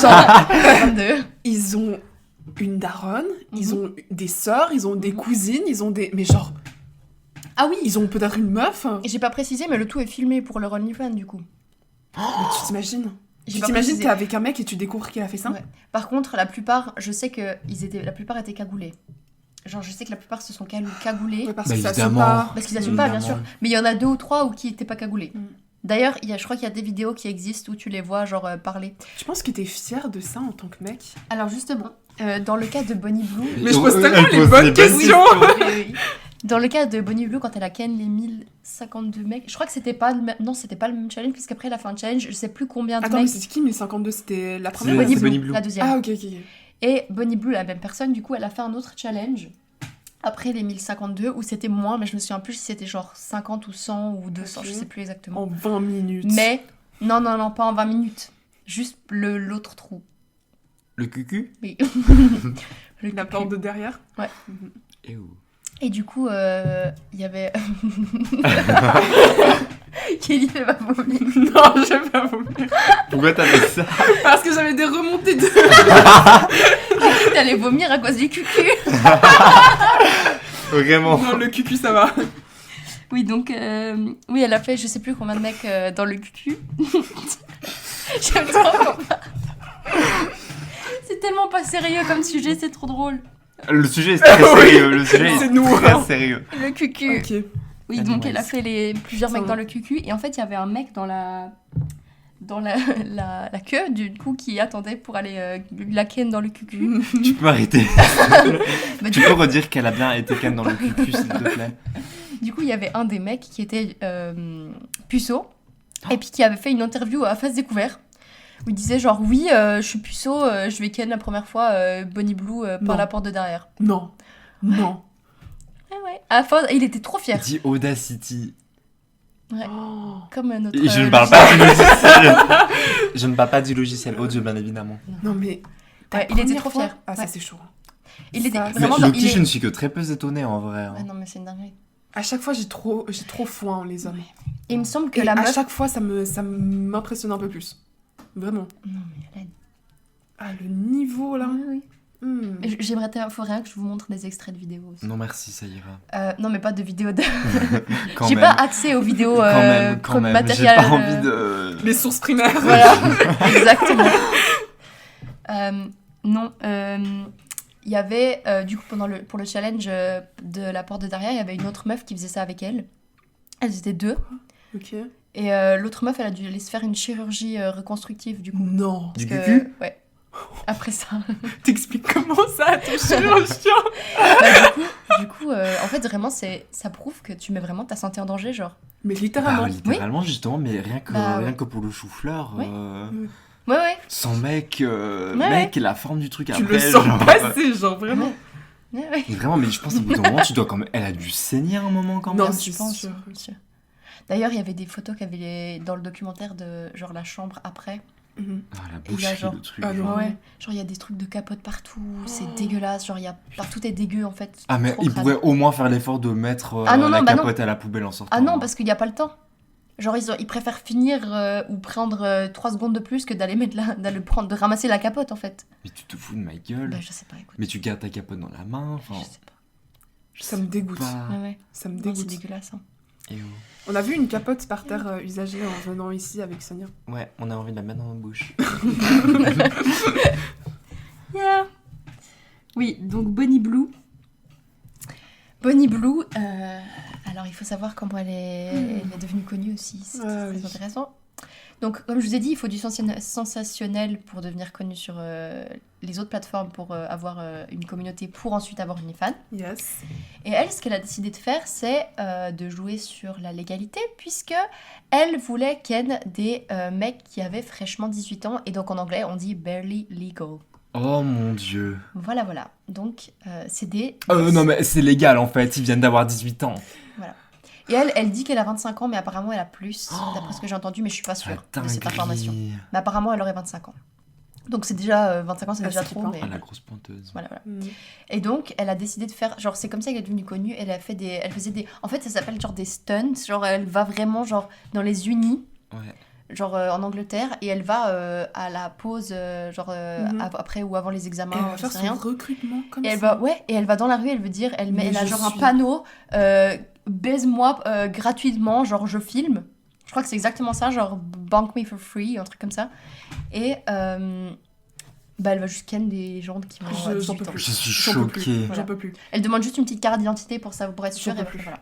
genre 22. ils ont une daronne, ils Mhm. ont des sœurs, ils ont des cousines, ils ont des... Mais genre, Ah oui. ils ont peut-être une meuf. Et j'ai pas précisé, mais le tout est filmé pour leur OnlyFans du coup. Mais tu t'imagines? J'ai Tu pas t'imagines précisé. t'es avec un mec et tu découvres qu'il a fait ça? Ouais. Par contre, la plupart, je sais que la plupart étaient cagoulés. Genre, je sais que la plupart se sont cagoulés. Ouais, parce Bah, que ça évidemment. pas. Parce qu'ils assument pas, bien sûr. Évidemment. Mais il y en a 2 ou 3 où qui étaient pas cagoulés. Mm. D'ailleurs, je crois qu'il y a des vidéos qui existent où tu les vois, genre, parler. Tu penses que t'es fière de ça en tant que mec? Alors, justement, dans le cas de Bonnie Blue... Mais je pose Elle tellement les pose bonnes les questions. Oui. Dans le cas de Bonnie Blue, quand elle a ken les 1052 mecs, je crois que c'était pas le même... Non, c'était pas le même challenge, puisqu'après, elle a fait un challenge, je sais plus combien de Attends, mais mecs... c'est qui 1052? C'était la C'est première? Bonnie c'est Blue, Bonnie Blue. la deuxième. Ah, ok, ok. Et Bonnie Blue, la même personne, du coup, elle a fait un autre challenge après les 1052 où c'était moins, mais je me souviens plus si c'était genre 50 ou 100 ou 200, Ok. je sais plus exactement. En 20 minutes. Mais non, pas en 20 minutes. Juste l'autre trou. Le cucu Oui. La porte de derrière? Ouais. Et où Et du coup, il y avait. Kelly elle va vomir. Non, je vais pas vomir. Pourquoi t'as fait ça Parce que j'avais des remontées de... T'allais vomir à cause du cucu. Vraiment. Non, le cucu, ça va. Oui, donc, oui, elle a fait je sais plus combien de mecs dans le cucu. J'aime trop. C'est tellement pas sérieux comme sujet, c'est trop drôle. Le sujet est très Oui. sérieux. Le sujet C'est est nous, très hein. sérieux. Le cucu. Ok. Oui, Anyways. donc elle a fait plusieurs mecs Ça dans va. le cucu. Et en fait, il y avait un mec dans la queue, du coup, qui attendait pour aller la ken dans le cucu. Tu peux m'arrêter. Bah, Tu peux redire qu'elle a bien été canne dans le cucu, s'il te plaît. Du coup, il y avait un des mecs qui était puceau, et puis qui avait fait une interview à face découvert, où il disait genre, oui, je suis puceau, je vais ken la première fois Bonnie Blue Non. par la porte de derrière. Non. Non. Ouais. À la fin, il était trop fier, Dis Audacity. Oh. comme notre... Et je ne parle pas du logiciel. Je ne parle pas du logiciel audio, bien évidemment. Non, mais... Ouais, ta il était première trop fois- fier. Ah, ça, Ouais. c'est chaud. Il était Ça, Mais vraiment... Loki, il est- je ne suis que très peu étonné en vrai. hein. Ouais, non, mais c'est une dinguerie. À chaque fois, j'ai trop foi en les hommes. Et il me semble que Et la à meuf... chaque fois, ça m'impressionne un peu plus. Vraiment. Non, mais Hélène... Ah, le niveau, là. Oui, oui. J'aimerais faut rien que je vous montre des extraits de vidéos aussi. Non, merci, ça ira. Non, mais pas de vidéos de... Quand J'ai même. pas accès aux vidéos Quand même. J'ai matérielles. pas envie de. Les sources primaires. Voilà, exactement. Non, il y avait, du coup, pour le challenge de la porte de derrière, il y avait une autre meuf qui faisait ça avec elle. Elles étaient 2. Ok. Et l'autre meuf, elle a dû aller se faire une chirurgie reconstructive, du coup. Non. Parce Du que- cucu Ouais. Après ça. T'expliques comment ça à ton chirurgien? Du coup, en fait, vraiment, ça prouve que tu mets vraiment ta santé en danger, genre. Mais littéralement. Bah, littéralement, justement, mais rien que, Bah, ouais. rien que pour le chou-fleur. Oui. Ouais. Sans mec, Ouais. mec, la forme du truc Tu après. le sens genre, passer, genre vraiment. Ouais. Et vraiment, mais je pense qu'au bout d'un moment, tu dois quand même. Elle a dû saigner un moment quand Non, même. c'est Je pense. sûr. Sûr. D'ailleurs, il y avait des photos qu'il y avait dans le documentaire de genre la chambre après. Mhm. Ah, la Il y a boucherie, genre- le truc. Ah, non. genre. Ouais. Genre, il y a des trucs de capote partout, c'est dégueulasse. Genre, partout est dégueu en fait. Ah, mais Trop il crade. pourrait au moins faire l'effort de mettre Ah, non, la non, bah non. capote à la poubelle en sortant. Ah non, parce qu'il n'y a pas le temps. Genre, ils préfèrent finir ou prendre 3 secondes de plus que d'aller de ramasser la capote en fait. Mais tu te fous de ma gueule. Bah, je sais pas, écoute. Mais tu gardes ta capote dans la main. Enfin, Je sais pas. Ça me dégoûte. pas. Ouais. Ça me Non, c'est dégoûte. dégueulasse. Hein. Et On a vu une capote par terre usagée en venant ici avec Sonia. ouais, on a envie de la mettre dans notre bouche. Yeah. Oui, donc Bonnie Blue. Bonnie Blue, alors il faut savoir comment elle est devenue connue aussi, c'est très oui. intéressant. Donc comme je vous ai dit, il faut du sensationnel pour devenir connu sur les autres plateformes, pour avoir une communauté, pour ensuite avoir une fan. Yes. Et elle, ce qu'elle a décidé de faire, c'est de jouer sur la légalité, puisque elle voulait ken des mecs qui avaient fraîchement 18 ans, et donc en anglais on dit barely legal. Oh mon dieu. Voilà. Donc c'est des... Non, mais c'est légal en fait, ils viennent d'avoir 18 ans. Et elle dit qu'elle a 25 ans, mais apparemment elle a plus, d'après ce que j'ai entendu, mais je suis pas sûre La de cette dinguerie. information. Mais apparemment elle aurait 25 ans. Donc c'est déjà 25 ans, c'est Ah, déjà c'est trop, pas- mais Ah, la grosse pointeuse. voilà. Mhm. Et donc elle a décidé de faire, genre c'est comme ça qu'elle est devenue connue. Elle faisait des, en fait ça s'appelle genre des stunts, genre elle va vraiment genre dans les unis, Ouais. genre en Angleterre, et elle va à la pause, Mhm. après ou avant les examens, Elle va je faire sais son rien. recrutement comme Et ça. elle va dans la rue, elle veut dire, elle Mais a je genre un suis- panneau, baise-moi gratuitement, genre je filme. Je crois que c'est exactement ça, genre bank me for free, un truc comme ça. Et elle va juste ken des gens qui ont J'en 18 peux ans. plus. Je suis J'en peux plus. choquée. Voilà. J'en peux plus. Elle demande juste une petite carte d'identité pour ça, pour être sûre. J'en Et peux après, plus. voilà.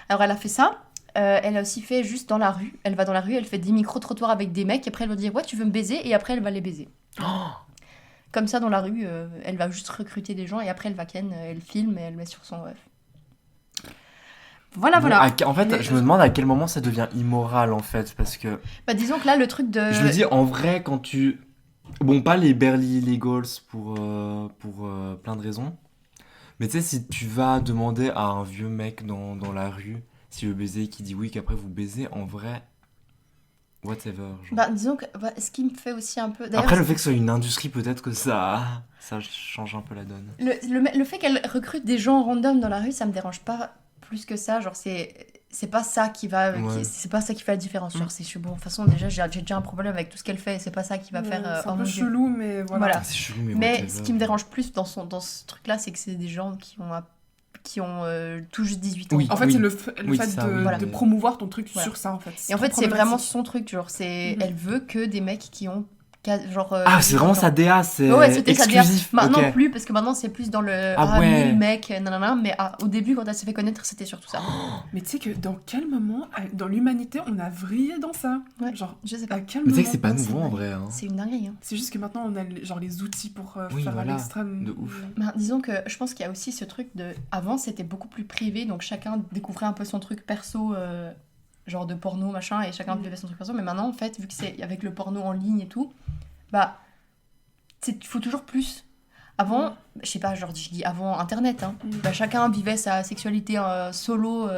Alors elle a fait ça. Elle a aussi fait juste dans la rue. Elle va dans la rue, elle fait des micro-trottoirs avec des mecs. Et après elle va dire ouais tu veux me baiser, et après elle va les baiser. Comme ça dans la rue, elle va juste recruter des gens et après elle va ken, elle filme et elle met sur son Voilà. Bon, en fait, Mais- je me demande à quel moment ça devient immoral en fait, parce que Bah disons que là le truc de... je me dis en vrai quand tu, bon pas les barely legals pour plein de raisons, mais tu sais si tu vas demander à un vieux mec dans la rue s'il veut baiser, qui dit oui qu'après vous baisez, en vrai, whatever. Genre. Bah disons que ce qui me fait aussi un peu... D'ailleurs, Après le fait que ce soit une industrie, peut-être que ça change un peu la donne. le fait qu'elle recrute des gens random dans la rue, ça me dérange pas plus que ça. Genre c'est pas ça qui va Ouais. c'est pas ça qui fait la différence. Genre c'est bon, de toute façon déjà j'ai déjà un problème avec tout ce qu'elle fait, et c'est pas ça qui va faire C'est oh un mon peu Dieu. chelou, mais voilà. Voilà. Ah, c'est chelou, mais Mais whatever. ce qui me dérange plus dans ce truc là, c'est que c'est des gens qui ont tout juste 18 ans. Oui. En fait, c'est le fait Oui, c'est ça, oui, de mais- promouvoir ton truc Voilà. sur ça, en fait. Et en fait, c'est trop vraiment problématique. son truc, genre Mhm. elle veut que des mecs qui ont genre Ah, c'est vraiment sa DA, c'est Ouais, c'était sa DA. exclusif. Maintenant ok. plus, parce que maintenant c'est plus dans le Ah ouais. 1000 mecs, nanana, mais au début quand elle s'est fait connaître, c'était surtout ça. Mais tu sais que dans quel moment, dans l'humanité, on a vrillé dans ça? Ouais. Genre, Je sais pas. à quel Mais tu sais moment? que c'est pas Non, c'est nouveau en vrai. vrai. Hein. C'est une dinguerie. Hein. C'est juste que maintenant, on a genre les outils pour Oui, faire voilà, à l'extrême. de ouf. Ben, disons que je pense qu'il y a aussi ce truc de... Avant, c'était beaucoup plus privé, donc chacun découvrait un peu son truc perso, genre de porno, machin, et chacun vivait son truc perso. Mais maintenant, en fait, vu que c'est avec le porno en ligne et tout, bah, il faut toujours plus. Avant, je sais pas, genre, je dis avant Internet, hein, bah, chacun vivait sa sexualité solo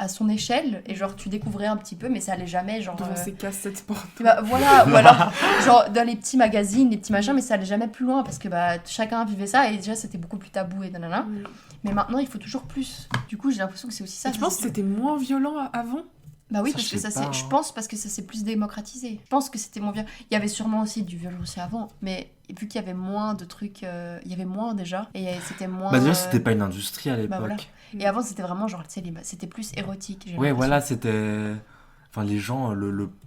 à son échelle, et genre, tu découvrais un petit peu, mais ça allait jamais, genre... Devant ces cassettes porno. Bah, voilà, ou alors genre dans les petits magazines, les petits machins, mais ça allait jamais plus loin parce que bah, chacun vivait ça et déjà c'était beaucoup plus tabou et nanana. Mais maintenant il faut toujours plus. Du coup j'ai l'impression que c'est aussi ça. Et tu penses que c'était moins violent avant? Bah oui, Ça, parce je que sais ça pas, c'est. Je hein. pense parce que ça s'est plus démocratisé. Je pense que c'était moins bien. Il y avait sûrement aussi du viol aussi avant, mais vu qu'il y avait moins de trucs, il y avait moins déjà, et c'était moins. Bah déjà, c'était pas une industrie à l'époque. Bah voilà. Et avant, c'était vraiment genre, tu sais, c'était plus érotique. j'ai Ouais, l'impression. voilà, c'était... Enfin, les gens,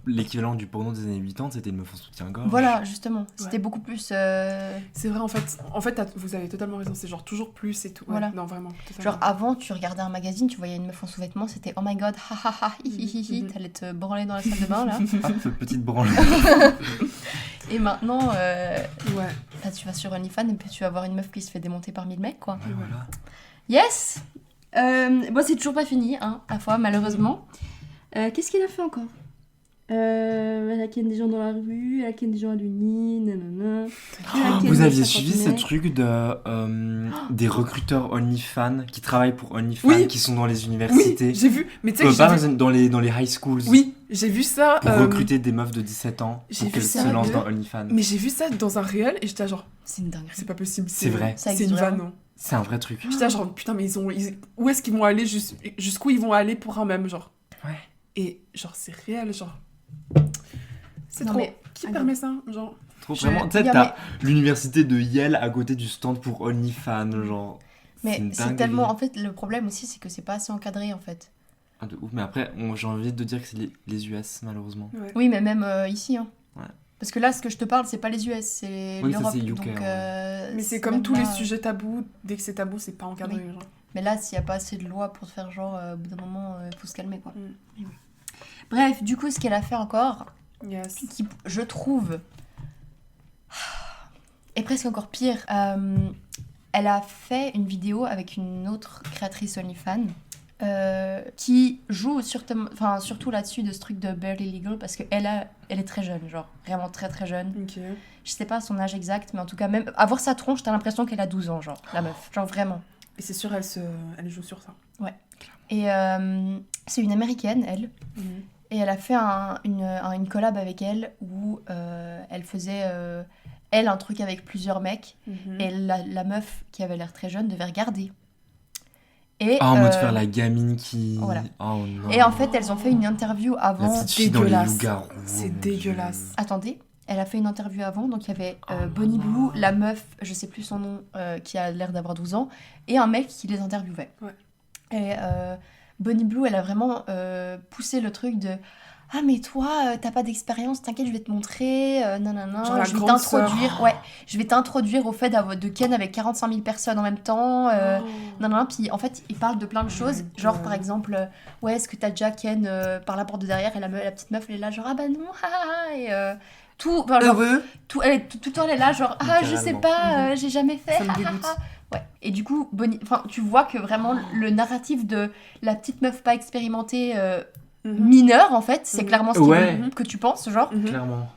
l'équivalent du porno des années 80, c'était une meuf en soutien-gorge. Voilà, justement. C'était Ouais. beaucoup plus. C'est vrai, en fait vous avez totalement raison, c'est genre toujours plus et tout. Ouais, Voilà. non, vraiment. Totalement. Genre avant, tu regardais un magazine, tu voyais une meuf en sous-vêtements, c'était oh my god, ha ha ha, hi hi hi hi, Mhm. t'allais te branler dans la salle de bain là. Hop, petite branle. Et maintenant, Ouais. bah, tu vas sur OnlyFans et puis tu vas voir une meuf qui se fait démonter par 1000 mecs quoi. Ouais, voilà. Yes. Bon, c'est toujours pas fini, hein, à fois, malheureusement. Qu'est-ce qu'il a fait encore Elle a ken des gens dans la rue, elle a ken des gens à l'uni, nanana. Elle a ken Vous des aviez suivi ce 50 mecs. truc des recruteurs OnlyFans qui travaillent pour OnlyFans, Oui. qui sont dans les Oui, universités. j'ai vu. Mais tu sais que Pas j'ai vu... dans les high schools. Oui, j'ai vu ça. Pour recruter des meufs de 17 ans j'ai pour vu qu'elles ça, se lancent mais- dans OnlyFans. Mais j'ai vu ça dans un réel et j'étais là, genre, C'est une dinguerie. c'est pas possible. C'est vrai. Ça C'est existe une vanne, vraiment. non. C'est un vrai truc. J'étais là, genre, putain, mais où est-ce qu'ils vont aller, jusqu'où ils vont aller pour un même, genre. Ouais. Et genre, c'est réel, genre. C'est Non, trop. mais- Qui Ah, permet ça, genre. Trop Je- vraiment. Tu sais, y a- t'as l'université de Yale à côté du stand pour OnlyFans, genre. Mais une c'est dinguerie. tellement. En fait, le problème aussi, c'est que c'est pas assez encadré en fait. Ah, de ouf. Mais après, j'ai envie de dire que c'est les US, malheureusement. Ouais. Oui, mais même ici. Hein. Ouais. Parce que là, ce que je te parle, c'est pas les US, c'est Oui, ça, l'Europe. c'est UK, donc, ouais. Mais c'est même comme tous les là, sujets tabous, dès que c'est tabou, c'est pas encadré, genre. Mais là, s'il y a pas assez de lois pour te faire genre, au bout d'un moment, faut se calmer quoi. Mm. Mais oui. Bref, du coup, ce qu'elle a fait encore, Yes. qui, je trouve, est presque encore pire. Elle a fait une vidéo avec une autre créatrice OnlyFans qui joue surtout là-dessus de ce truc de Barely Legal parce qu'elle est très jeune, genre vraiment très très jeune. Ok. Je sais pas son âge exact, mais en tout cas, même à voir sa tronche, t'as l'impression qu'elle a 12 ans, genre, la meuf. Genre vraiment. Et c'est sûr, elle joue sur ça. Et c'est une américaine, elle. Et elle a fait une collab avec elle où elle faisait, elle, un truc avec plusieurs mecs. Et la meuf, qui avait l'air très jeune, devait regarder. Et, Ah, en mode faire la gamine qui... voilà. Oh non. et en fait, elles ont fait une interview La avant. petite fille dans les dégueulasse. loups-garous. C'est mon dégueulasse. Dieu. Attendez, elle a fait une interview avant, donc il y avait Oh Bonnie non. Blue, la meuf, je sais plus son nom, qui a l'air d'avoir 12 ans, et un mec qui les interviewait. Ouais. Et Bonnie Blue, elle a vraiment poussé le truc de « Ah mais toi, t'as pas d'expérience, t'inquiète, je vais te montrer, nanana, Genre la je vais grande sœur. t'introduire, ouais, je vais t'introduire au fait de ken avec 45 000 personnes en même temps, nanana. » Puis en fait, il parle de plein de choses, my genre God. par exemple, ouais, est-ce que t'as déjà ken par la porte de derrière, et la petite meuf, elle est là genre « Ah bah non, ha ha ha », et tout, enfin, genre, Heureux. tout le temps, elle est là, genre, ah, je sais Littéralement. pas, j'ai jamais fait. Ça me dégoûte. Ouais. Et du coup, tu vois que vraiment le narratif de la petite meuf pas expérimentée mineure, en fait, c'est Mhm. clairement ce Ouais. que tu penses, genre. Clairement.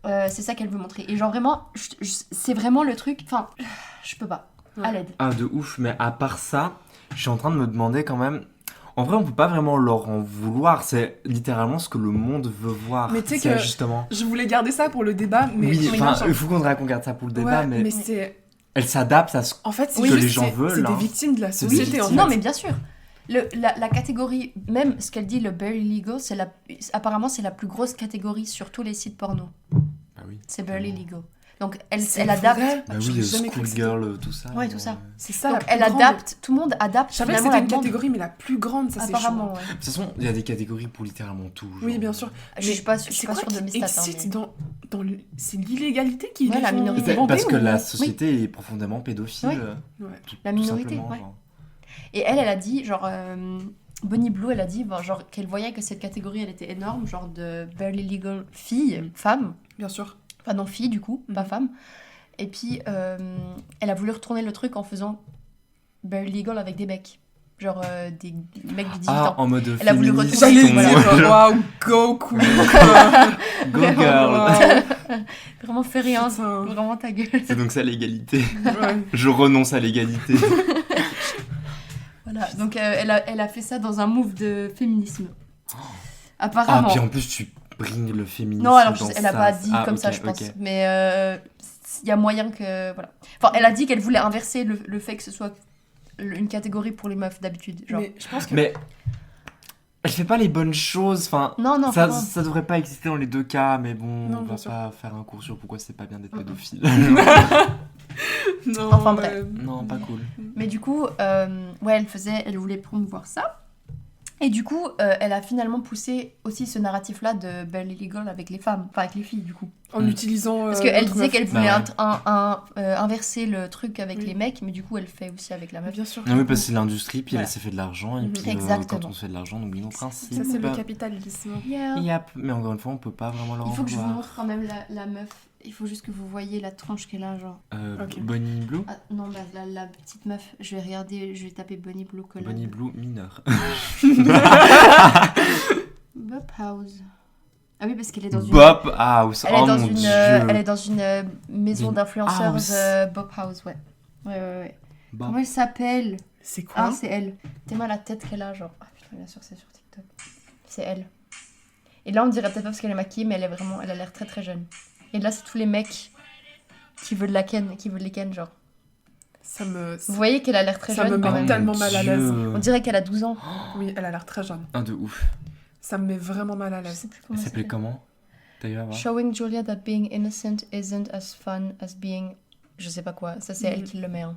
C'est ça qu'elle veut montrer. Et genre, vraiment, c'est vraiment le truc. Enfin, je peux pas. Ouais. À l'aide. Ah, de ouf. Mais à part ça, je suis en train de me demander quand même... En vrai, on peut pas vraiment leur en vouloir. C'est littéralement ce que le monde veut voir. Mais tu sais C'est que- justement... Je voulais garder ça pour le débat, mais. Oui, mais enfin, non, genre- il faut qu'on regarde ça pour le débat, Ouais, mais c'est. elle s'adapte à ce... En fait, c'est que juste- les gens c'est- veulent, C'est des hein. victimes de la C'est des société, en fait. victimes. Non, mais bien sûr. La catégorie, même ce qu'elle dit, le Barely Legal, apparemment, c'est la plus grosse catégorie sur tous les sites porno. Bah oui. C'est Barely Clairement. Legal. Donc, elle C'est adapte. vrai. Bah J'aurais oui, jamais cru que c'était- Schoolgirl, tout ça. Ouais, tout ça. C'est ça, Donc, la plus elle grande. adapte, tout le monde adapte Je savais que finalement c'était la une demande. catégorie, mais la plus grande, ça c'est chaud. Apparemment, ouais. De toute façon, il y a des catégories pour littéralement tout. Oui, genre. bien sûr. Je Mais suis pas c'est sûre quoi de mes qui stats. hein, excite mais- dans le... C'est l'illégalité qui Ouais, les la font minorité. C'est bander parce que ou- la société est profondément pédophile. Oui. Ouais. La tout minorité, simplement, ouais. genre. Et elle a dit, genre, Bonnie Blue, elle a dit, genre, qu'elle voyait que cette catégorie, elle était énorme, genre de Barely Legal fille, femme, Bien sûr. enfin non, fille du coup, pas Mhm. femme. Et puis, elle a voulu retourner le truc en faisant Barely Legal avec des mecs, genre des mecs de 18 Ah, ans. en mode Elle a voulu féministe, retourner- J'allais Voilà. dire, genre, waouh, go queen. Go girl. Waouh. Vraiment, fais rien, Putain. vraiment ta gueule. C'est donc ça l'égalité. Ouais. Je renonce à l'égalité. Voilà, donc elle a fait ça dans un move de féminisme. Ah, Apparemment. puis en plus, tu bringues le féminisme. Non, alors dans elle a ça. pas dit Ah, comme ok, ça, je pense. ok. Mais il y a moyen que. Voilà. Enfin, elle a dit qu'elle voulait inverser le fait que ce soit une catégorie pour les meufs d'habitude. Genre. Mais je pense que. Mais Elle fait pas les bonnes choses, enfin... Non, non, Ça, vraiment. ça devrait pas exister dans les deux cas, mais bon, Non, on bien va sûr. pas faire un cours sur pourquoi c'est pas bien d'être pédophile. Non, Enfin, bref. Non, pas cool. Mais du coup, ouais, elle voulait promouvoir ça. Et du coup, elle a finalement poussé aussi ce narratif-là de Barely Legal avec les femmes, enfin avec les filles du coup. En utilisant. Parce qu'elle l'autre disait meuf. qu'elle voulait Bah inverser le truc avec Oui. les mecs, mais du coup, elle fait aussi avec la meuf. Bien sûr. Non, oui, parce que c'est l'industrie, puis Voilà. elle s'est fait de l'argent, et Mhm. puis Exactement. quand on se fait de l'argent, on oublie nos principes. Ça, c'est le capitalisme. Yeah. Yep. Mais encore une fois, on peut pas vraiment leur Il faut que je vous vouloir. montre quand même la meuf. Il faut juste que vous voyez la tronche qu'elle a, genre. Ok. Bonnie Blue Ah, non, bah, la petite meuf, je vais regarder, je vais taper Bonnie Blue collab. Bonnie Blue mineur. Bop House. Ah oui, parce qu'elle est dans une. Bop House, Elle est oh dans mon une, dieu. elle est dans une maison Une d'influenceurs, house. Bop House, ouais. Ouais. Bop. Comment elle s'appelle? C'est quoi Ah, c'est elle. T'es mal la tête qu'elle a, genre. Ah putain, bien sûr, c'est sur TikTok. C'est elle. Et là, on dirait peut-être pas parce qu'elle est maquillée, mais elle a l'air très très jeune. Et là, c'est tous les mecs qui veulent la ken, qui veulent les ken, genre. Ça me. Vous voyez qu'elle a l'air très Ça jeune me met quand même. tellement mal à l'aise. On dirait qu'elle a 12 ans. Oui, elle a l'air très jeune. Un de ouf. Ça me met vraiment mal à Je l'aise. sais plus Elle comment ça s'appelait s'appelle. comment T'as eu à voir Showing Julia that being innocent isn't as fun as being. Je sais pas quoi. Ça, c'est elle Mhm. qui le met. Hein.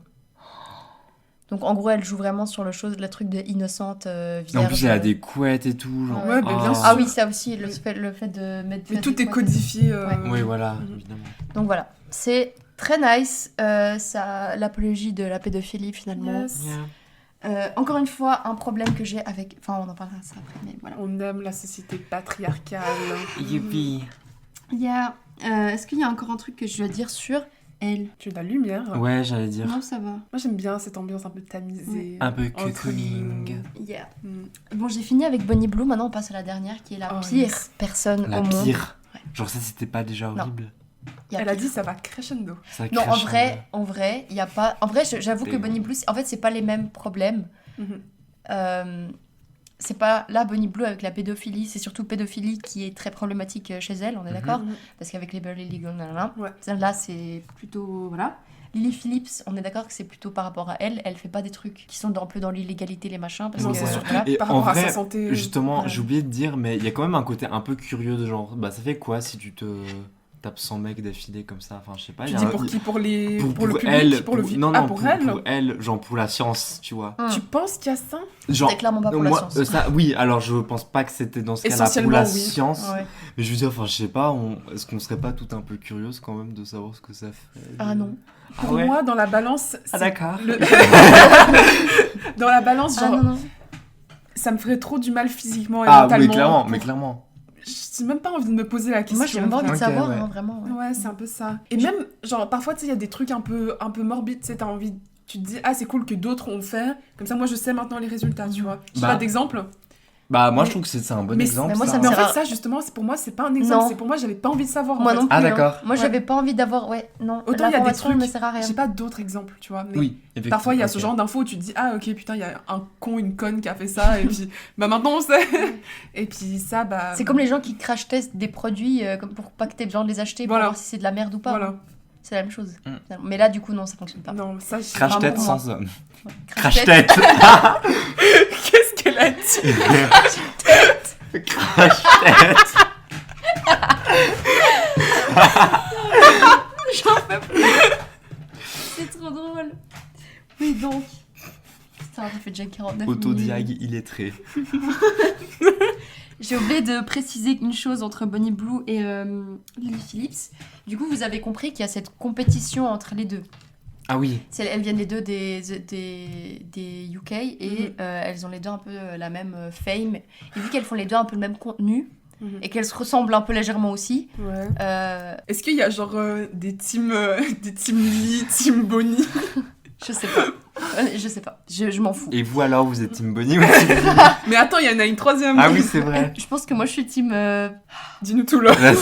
Donc en gros, elle joue vraiment sur le truc de innocente, vierge. En plus, elle a des couettes et tout. Genre... Ouais, mais bien sûr. Ah oui, ça aussi, le Oui. fait de mettre. Mais faire tout des est couettes. codifié. Ouais. Oui, voilà, Mhm. évidemment. Donc voilà, c'est très nice. Ça, l'apologie de la pédophilie finalement. Yes. Encore une fois, un problème que j'ai avec. Enfin, on en parlera ça après, mais voilà. On aime la société patriarcale. Youpi. Il y a. Est-ce qu'il y a encore un truc que je dois dire sur elle? Tu as de la lumière. Ouais, j'allais dire. Non, ça va. Moi, j'aime bien cette ambiance un peu tamisée. Un peu entre cocooning. Yeah. Mm. Bon, j'ai fini avec Bonnie Blue. Maintenant, on passe à la dernière, qui est la Oh, pire yes. personne La au monde. pire. Ouais. Genre ça, c'était pas déjà horrible. Il y a Elle a pire. dit ça va crescendo. Ça Non, crache en vrai, il y a pas. En vrai, j'avoue que Mais- Bonnie Blue, en fait, c'est pas les mêmes problèmes. Mhm. C'est pas là Bonnie Blue avec la pédophilie, c'est surtout pédophilie qui est très problématique chez elle, on est Mhm. d'accord? Mhm. Parce qu'avec les Barely Legal, nanana, Ouais. là c'est plutôt. Voilà. Lily Phillips, on est d'accord que c'est plutôt par rapport à elle, elle fait pas des trucs qui sont un peu dans l'illégalité, les machins, parce Non, que. c'est surtout voilà. Et par en rapport à vrai, sa santé. Justement, Voilà. j'ai oublié de dire, mais il y a quand même un côté un peu curieux de genre, bah ça fait quoi si tu te tapes 100 mecs d'affilée comme ça? Enfin, je sais pas. Tu il y a dis un- pour qui? Pour les. pour le public? elle, Pour le non, Ah, non, pour elle? pour elle, genre pour la science, tu vois. Hum. Tu penses qu'il y a ça? Genre, C'est clairement pas pour la moi, science. ça, oui, alors je pense pas que c'était dans ce cas-là pour Essentiellement, la oui. science, Ouais. mais je veux dire, enfin, je sais pas, est-ce qu'on serait pas tout un peu curieuse quand même de savoir ce que ça fait? Ah non. Pour ouais. moi, dans la balance. Ah c'est d'accord. le- Dans la balance, Ah genre, non, non. ça me ferait trop du mal physiquement et Ah mentalement. oui, clairement, pour- mais clairement. J'ai même pas envie de me poser la question. Moi j'ai même pas envie de Ok, savoir, ouais. hein, vraiment. Ouais. Ouais, c'est un peu ça. Et même, genre, parfois, tu sais, il y a des trucs un peu morbides, tu sais, t'as envie. Tu te dis, ah, c'est cool que d'autres ont fait. Comme ça, moi, je sais maintenant les résultats, tu vois. J'ai Bah, pas d'exemple. Bah moi Mais- je trouve que c'est un bon mais- exemple. mais moi, ça me Mais en sert fait, à- ça, justement, pour moi, c'est pas un exemple. Non. C'est pour moi, j'avais pas envie de savoir. Moi en fait. non plus. Ah, hein. d'accord. Moi Ouais. j'avais pas envie d'avoir. Ouais, non. Autant il y a des L'information trucs. ne sert à rien. J'ai pas d'autres exemples, tu vois. Mais Oui, effectivement. parfois, il y a ce ok. genre d'infos où tu te dis, ah, ok, putain, il y a un con, une conne qui a fait ça. Et puis, bah maintenant, on sait. Et puis, ça, bah. C'est comme les gens qui crash testent des produits comme pour pas que t'aies besoin de les acheter pour Voilà. voir si c'est de la merde ou pas. Voilà. C'est la même chose. Mm. finalement. Mais là, du coup, non, ça fonctionne pas. Non, ça, Crash Enfin, tête pour moi. sans homme. Ouais. Crash tête. Qu'est-ce qu'elle a dit? Crash tête. J'en peux plus. C'est trop drôle. Oui, donc. Putain, ça fait déjà 49 minutes. Autodiag illettré. J'ai oublié de préciser une chose entre Bonnie Blue et Lily Phillips. Du coup, vous avez compris qu'il y a cette compétition entre les deux. Ah oui. Elles viennent les deux des UK et Mhm. elles ont les deux un peu la même fame. Et vu qu'elles font les deux un peu le même contenu Mhm. et qu'elles se ressemblent un peu légèrement aussi, Ouais. euh, Est-ce qu'il y a genre des teams Lily, team Bonnie? je sais pas. Je sais pas. Je m'en fous. Et vous alors, vous êtes Team Bonnie ou Team Lily? Mais attends, il y en a une troisième. Ah oui, c'est vrai. Je pense que moi je suis team. Dis-nous tout là. Vas-y.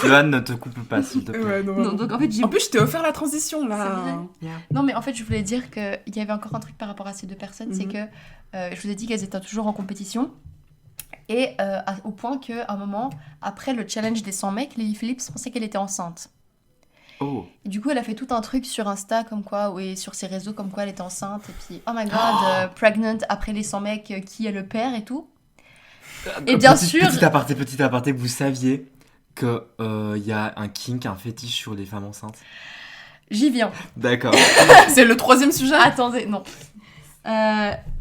Johan, ne te coupe pas, s'il te plaît. Ouais, non, Non, vraiment. donc en fait j'ai. En plus, je t'ai offert la transition là. C'est vrai. Non, mais en fait, je voulais dire qu'il y avait encore un truc par rapport à ces deux personnes, c'est Mhm. que je vous ai dit qu'elles étaient toujours en compétition. Et au point qu'à un moment, après le challenge des 100 mecs, Lily Phillips pensait qu'elle était enceinte. Oh. Et du coup, elle a fait tout un truc sur Insta, comme quoi, et sur ses réseaux, comme quoi elle était enceinte. Et puis, oh my god, pregnant après les 100 mecs, qui est le père et tout. Et bien Petit- sûr- Petit aparté, vous saviez que y a un kink, un fétiche sur les femmes enceintes. J'y viens. D'accord. C'est le troisième sujet. Attendez, non.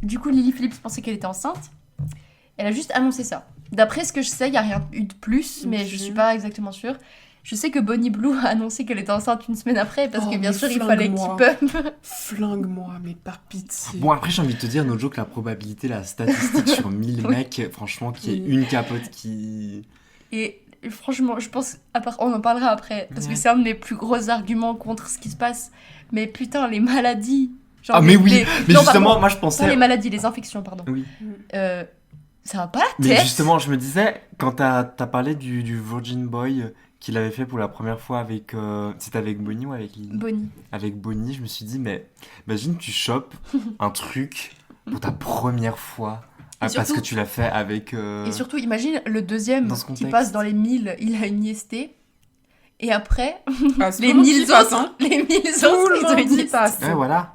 Du coup, Lily Phillips pensait qu'elle était enceinte. Elle a juste annoncé ça. D'après ce que je sais, il n'y a rien eu de plus, mais je suis pas exactement sûre. Je sais que Bonnie Blue a annoncé qu'elle était enceinte une semaine après, parce Oh, que bien mais sûr, il fallait flingue-moi. keep up. Flingue-moi, mais par pitié. Bon, après, j'ai envie de te dire, no joke, la probabilité, la statistique sur 1000 Oui. mecs, franchement, qui est Oui. une capote qui. Et franchement, je pense, on en parlera après, parce que Ouais. c'est un de mes plus gros arguments contre ce qui se passe. Mais putain, les maladies. Genre Ah, mais oui! Mais non, justement, pardon, moi, je pas pensais. les maladies, les infections, pardon. Oui. Ça va pas la Mais tête. justement, je me disais, quand t'as parlé du Virgin Boy qu'il avait fait pour la première fois avec. C'était avec Bonnie ou avec Lily? Bonnie. Avec Bonnie, je me suis dit, mais imagine, tu chopes un truc pour ta première fois. Parce surtout- que tu l'as fait avec. Et surtout, imagine le deuxième Dans ce qui contexte. passe dans les 1000, il a une IST. Et après, Ah, c'est les tout le monde 1000 qui passe, autres, hein. les 1000 Tout autres, le ils ont monde une y IST. passe. Ouais, voilà.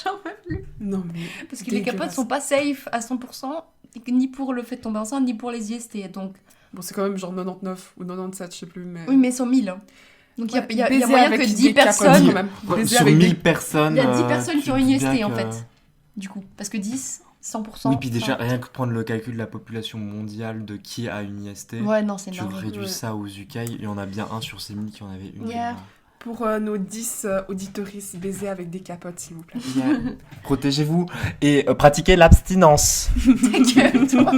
J'en peux plus. Non, mais. Parce que les capotes dégueulasse. sont pas safe à 100%, ni pour le fait de tomber enceinte, ni pour les IST. Donc, Bon, c'est quand même genre 99 ou 97, je sais plus, mais. oui, mais ils sont 1000. Hein. Donc, il y a Baiser moyen avec que des 10 capotes, personnes. quand même. Ouais, Baiser sur avec 1000 des- personnes. Il y a 10 personnes tu qui ont te une dis IST bien en que- fait. Du coup, parce que 10, 100%. Oui, puis déjà, enfin, rien que prendre le calcul de la population mondiale de qui a une IST, Ouais, non, c'est tu énorme. réduis Ouais. ça aux UK, il y en a bien un sur ces 1000 qui en avait une. Yeah. Pour nos 10 auditorices, baiser avec des capotes, s'il vous plaît. Yeah. Protégez-vous et pratiquez l'abstinence. Ta gueule, toi.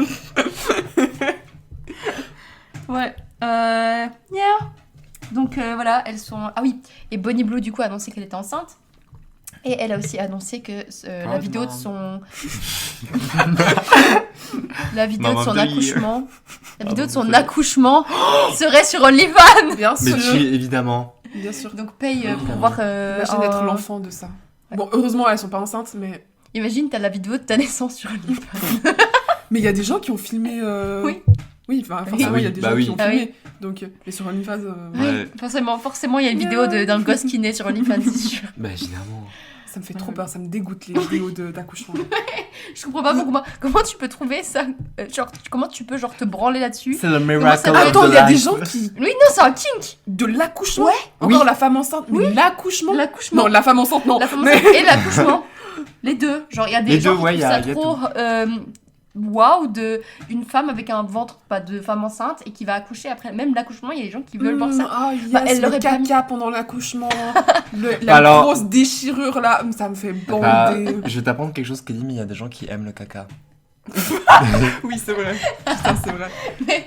Ouais. Yeah. Donc voilà, elles sont. Ah oui. Et Bonnie Blue, du coup, a annoncé qu'elle était enceinte. Et elle a aussi annoncé que la Proud vidéo de mom. son. La vidéo Mom de son of the year. accouchement. La vidéo de son Pardon, accouchement serait sur OnlyFans. Bien Mais sûr. tu évidemment. Bien sûr. Donc paye pour voir. Imagine être l'enfant de ça. Bon, heureusement, elles sont pas enceintes, mais. Imagine, t'as la vidéo de ta naissance sur OnlyFans. Mais il y a des gens qui ont filmé. Oui. Oui, enfin, forcément, il y a des bah gens oui. qui ont Ah filmé. Donc, mais sur OnlyFans. Ouais. Oui, forcément, il y a une vidéo d'un gosse qui naît sur OnlyFans, c'est sûr. Bah évidemment. Ça me fait trop peur, ça me dégoûte les vidéos d'accouchement. Je comprends pas comment tu peux trouver ça. Genre, comment tu peux genre te branler là-dessus. C'est le ça miracle peut- of Attends, the il y a des life. gens qui. Oui, non, c'est un kink. De l'accouchement Ouais. Encore Oui. la femme enceinte Mais l'accouchement L'accouchement. Non, la femme enceinte, non. La femme Mais- enceinte et l'accouchement. Les deux. Genre, il y a des Les gens deux, qui ouais, trouvent y a- ça y a trop waouh une femme avec un ventre pas de femme enceinte et qui va accoucher après. Même l'accouchement, il y a des gens qui veulent voir ça. Ah, yes, Bah, elle le l'aurait pas caca pendant l'accouchement. La Alors- grosse déchirure là, ça me fait Bah, bander. je vais t'apprendre quelque chose, Kelly, mais il y a des gens qui aiment le caca. Oui, c'est vrai. Putain, c'est vrai. Mais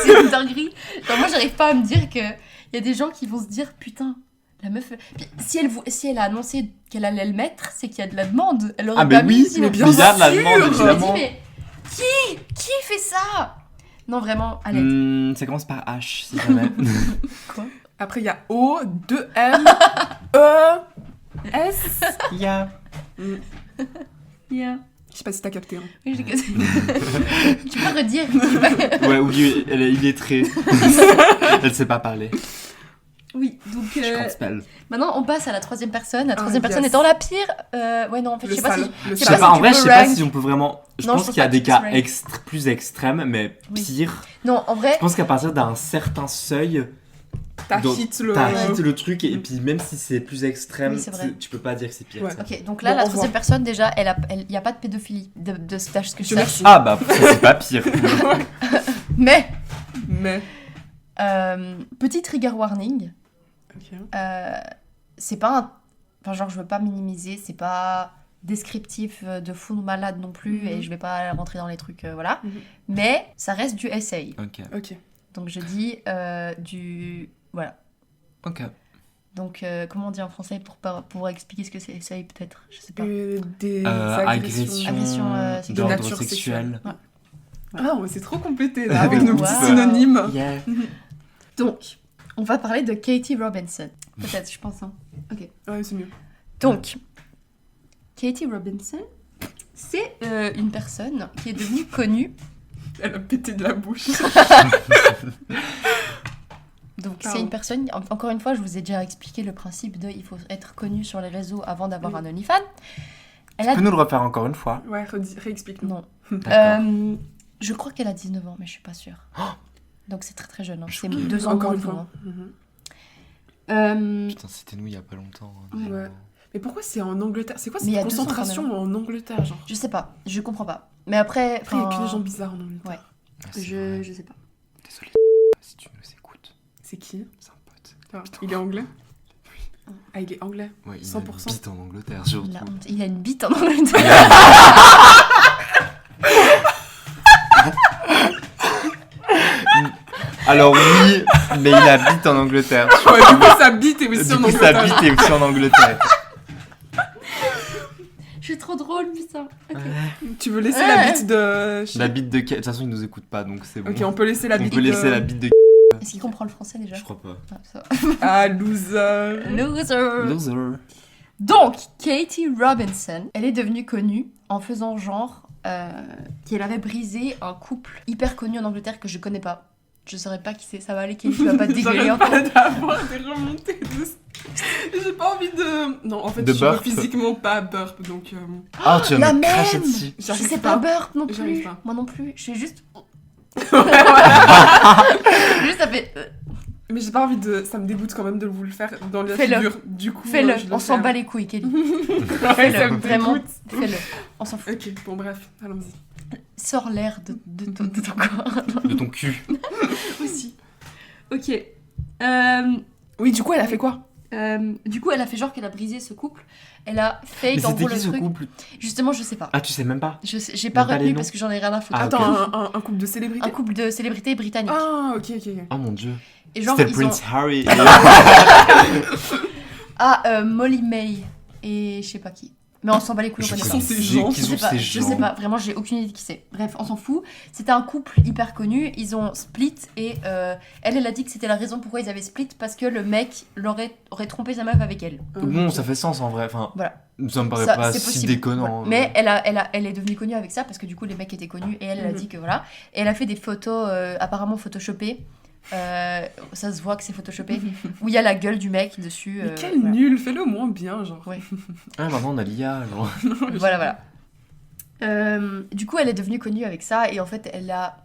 c'est une dinguerie. Genre, moi, j'arrive pas à me dire que il y a des gens qui vont se dire putain. La meuf. Puis, si elle a annoncé qu'elle allait le mettre, c'est qu'il y a de la demande. Elle aurait Ah, pas mais mis oui, sinon. mais bien il y a de la sûr. demande, Je me dis, évidemment. mais qui fait ça? Non, vraiment, à l'aide. Ça commence par H, si jamais. Après, il y a O, 2 M, E, S. Yeah. Yeah. Je sais pas si t'as capté. Hein. Oui, tu peux redire qui va- Ouais, oui, elle est illettrée. Elle sait pas parler. Oui, donc Je can't spell. maintenant on passe à la troisième personne. La Ah, troisième personne yes. étant la pire. Ouais, non, en fait, Le je sais pas sale, si. le je Je sais sais sale. pas, en tu vrai, peux je sais pas rank. si on peut vraiment. Je Non, je pense pense qu'il y a pas des que tu puisses cas rank. plus extrêmes, mais Oui. pire. Non, en vrai, Je pense qu'à partir d'un certain seuil, T'as donc, hit le. t'arrêtes le truc et puis même si c'est plus extrême, Oui, c'est vrai. tu peux pas dire que c'est pire. Ouais. ça. ok, donc là, Bon, la au troisième revoir. personne, déjà, il n'y a pas de pédophilie de ce que je Je sache. merci. Ah bah, ça, c'est pas pire. Mais, Mais. petit trigger warning, Ok. c'est pas un. Enfin, genre, je veux pas minimiser, c'est pas descriptif de fou malade non plus, Mhm. et je vais pas rentrer dans les trucs, voilà. Mhm. Mais ça reste du essay. Ok, Ok. Donc je dis du. Voilà. ok. Donc, comment on dit en français pour expliquer ce que c'est essay, peut-être? Je sais pas. Des Agression Agression, de d'ordre nature sexuel. Ouais. Ah, mais c'est trop complété là, Avec avec nos tout petits ça. synonymes. Yeah. Donc, on va parler de Katie Robinson. Peut-être, je pense. Hein. Ouais, c'est mieux. Donc, Katie Robinson, c'est une personne qui est devenue connue. Elle a pété de la bouche. Donc, Pardon. c'est une personne, encore une fois, je vous ai déjà expliqué le principe de il faut être connu sur les réseaux avant d'avoir Oui. un OnlyFans. Elle Tu a peux nous le refaire encore une fois? Ouais, réexplique-nous. Non. D'accord. Je crois qu'elle a 19 ans, mais je suis pas sûre. Donc c'est très très jeune. Hein. Je- C'est 2 ans Encore moins une que nous. fois. Hein. Putain, c'était nous il y a pas longtemps. Hein, Ouais. vraiment. Mais pourquoi c'est en Angleterre? C'est quoi Mais il y cette a 200 quand concentration en Angleterre, genre? Je sais pas, je comprends pas. Mais après, Après, il y a que enfin, des gens bizarres en Angleterre. Ouais. Ah, c'est vrai. je sais pas. Désolé si tu nous écoutes. C'est qui? C'est un pote. Ah, Putain. il est anglais? Ah, il est anglais. Ouais, il 100%. a une bite en Angleterre surtout. La honte. Il a une bite en Angleterre. Alors oui, mais il habite en Angleterre. Ouais, du coup, sa bite est aussi Du en coup, sa Angleterre. bite est aussi en Angleterre. Je suis trop drôle, putain. Ok. Tu veux laisser la bite de... La bite de... De toute façon, il nous écoute pas, donc c'est bon. Ok, on peut laisser la On bite peut laisser de... la bite de... Est-ce qu'il comprend le français déjà? Je crois pas. Ah, ça va. Ah, loser. Loser. Loser. Donc, Katie Robinson, elle est devenue connue en faisant genre qu'elle avait brisé un couple hyper connu en Angleterre que je connais pas. Je saurais pas qui c'est. Ça va aller, Katie, tu vas pas te dégueuler J'arrête encore. pas d'avoir des remontées de... J'ai pas envie de... Non, en fait, De je peux burp. physiquement pas burp, donc... Ah, tu La vas me cracher même. dessus. Je J'arrive sais pas. pas burp non J'arrive plus. pas. Moi non plus. Je suis juste... voilà. Juste, ça fait... Mais j'ai pas envie de... Ça me dégoûte quand même de vous le faire dans la Fais-le. figure. Du coup, Fais-le. je le On s'en fais. bat les couilles, Kelly. Ouais, ça Fais-le. me Vraiment. dégoûte. Fais-le. On s'en fout. Ok, bon bref, allons-y. Sors l'air de ton corps. De ton cul. Aussi. Ok. Oui, du coup, elle a fait quoi? Du coup, elle a fait genre qu'elle a brisé ce couple. Elle a Mais fake en c'était gros qui le ce truc. couple? Justement, je sais pas. Ah, tu sais même pas? J'ai pas Même pas les retenu noms parce que j'en ai rien à foutre. Ah, Attends, ok. un couple de célébrités? Un couple de célébrités britanniques. Ah, ok. Oh mon dieu. Et genre, C'était ils Prince ont... Harry. Molly May et je sais pas qui. Mais on s'en bat les couilles, on Je connaît Qui pas. sont ces gens? Qui Je sont sais pas, ces je gens? sais pas, vraiment j'ai aucune idée de qui c'est. Bref, on s'en fout. C'était un couple hyper connu, ils ont split et elle a dit que c'était la raison pourquoi ils avaient split parce que le mec aurait trompé sa meuf avec elle. Bon, ça fait sens en vrai. Enfin, Voilà. ça me paraît Ça, pas c'est si possible. déconnant. Voilà. Mais elle est devenue connue avec ça parce que du coup les mecs étaient connus et elle a dit que voilà. Et elle a fait des photos apparemment photoshopées. Ça se voit que c'est photoshopé. Où il y a la gueule du mec dessus. Mais quel voilà. nul, fais-le au moins bien, genre. Ouais. Ah, maintenant on a l'IA. Genre. Voilà. Du coup, elle est devenue connue avec ça et en fait, elle a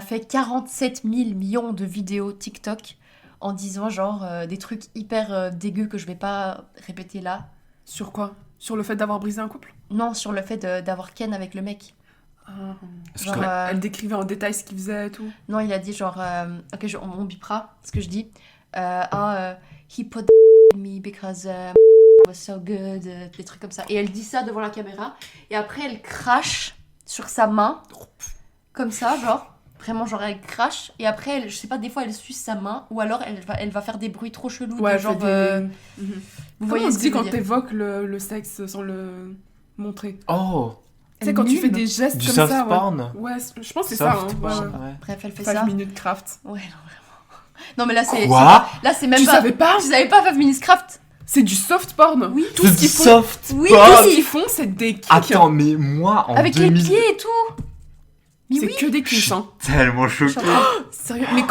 fait 47 000 millions de vidéos TikTok en disant genre des trucs hyper dégueux que je vais pas répéter là. Sur quoi? Sur le fait d'avoir brisé un couple? Non, sur le fait d'avoir Ken avec le mec. Ah. Est-ce Genre, que- Elle décrivait en détail ce qu'il faisait et tout. non, il a dit genre ok, on bipera ce que je dis. He put in me because was so good, des trucs comme ça. Et elle dit ça devant la caméra et après elle crache sur sa main comme ça, genre vraiment genre elle crache et après elle, je sais pas, des fois elle suce sa main ou alors elle va faire des bruits trop chelous de Ouais, genre fait des... vous Comment voyez on ce se que dit je veux quand dire. t'évoques le sexe sans le montrer? Oh, Tu sais, quand tu mime. fais des gestes du comme soft ça. porn. Ouais, je pense que c'est ça. Soft Hein. porn, Ouais, ouais. ouais. Bref, elle fait 5 ça. minutes craft. Ouais, non vraiment. Non mais là c'est Quoi? là c'est même Tu pas savais pas? Tu savais pas 5 minutes craft? C'est du soft porn. Oui. Tout ce C'est qu'ils du font. soft Oui, porn. Tout ce qu'ils font, c'est des kicks. Attends, mais moi en avec 2000... les pieds et tout. Mais C'est oui. que des kicks, hein. Tellement Je suis choqué. en train- Sérieux. Mais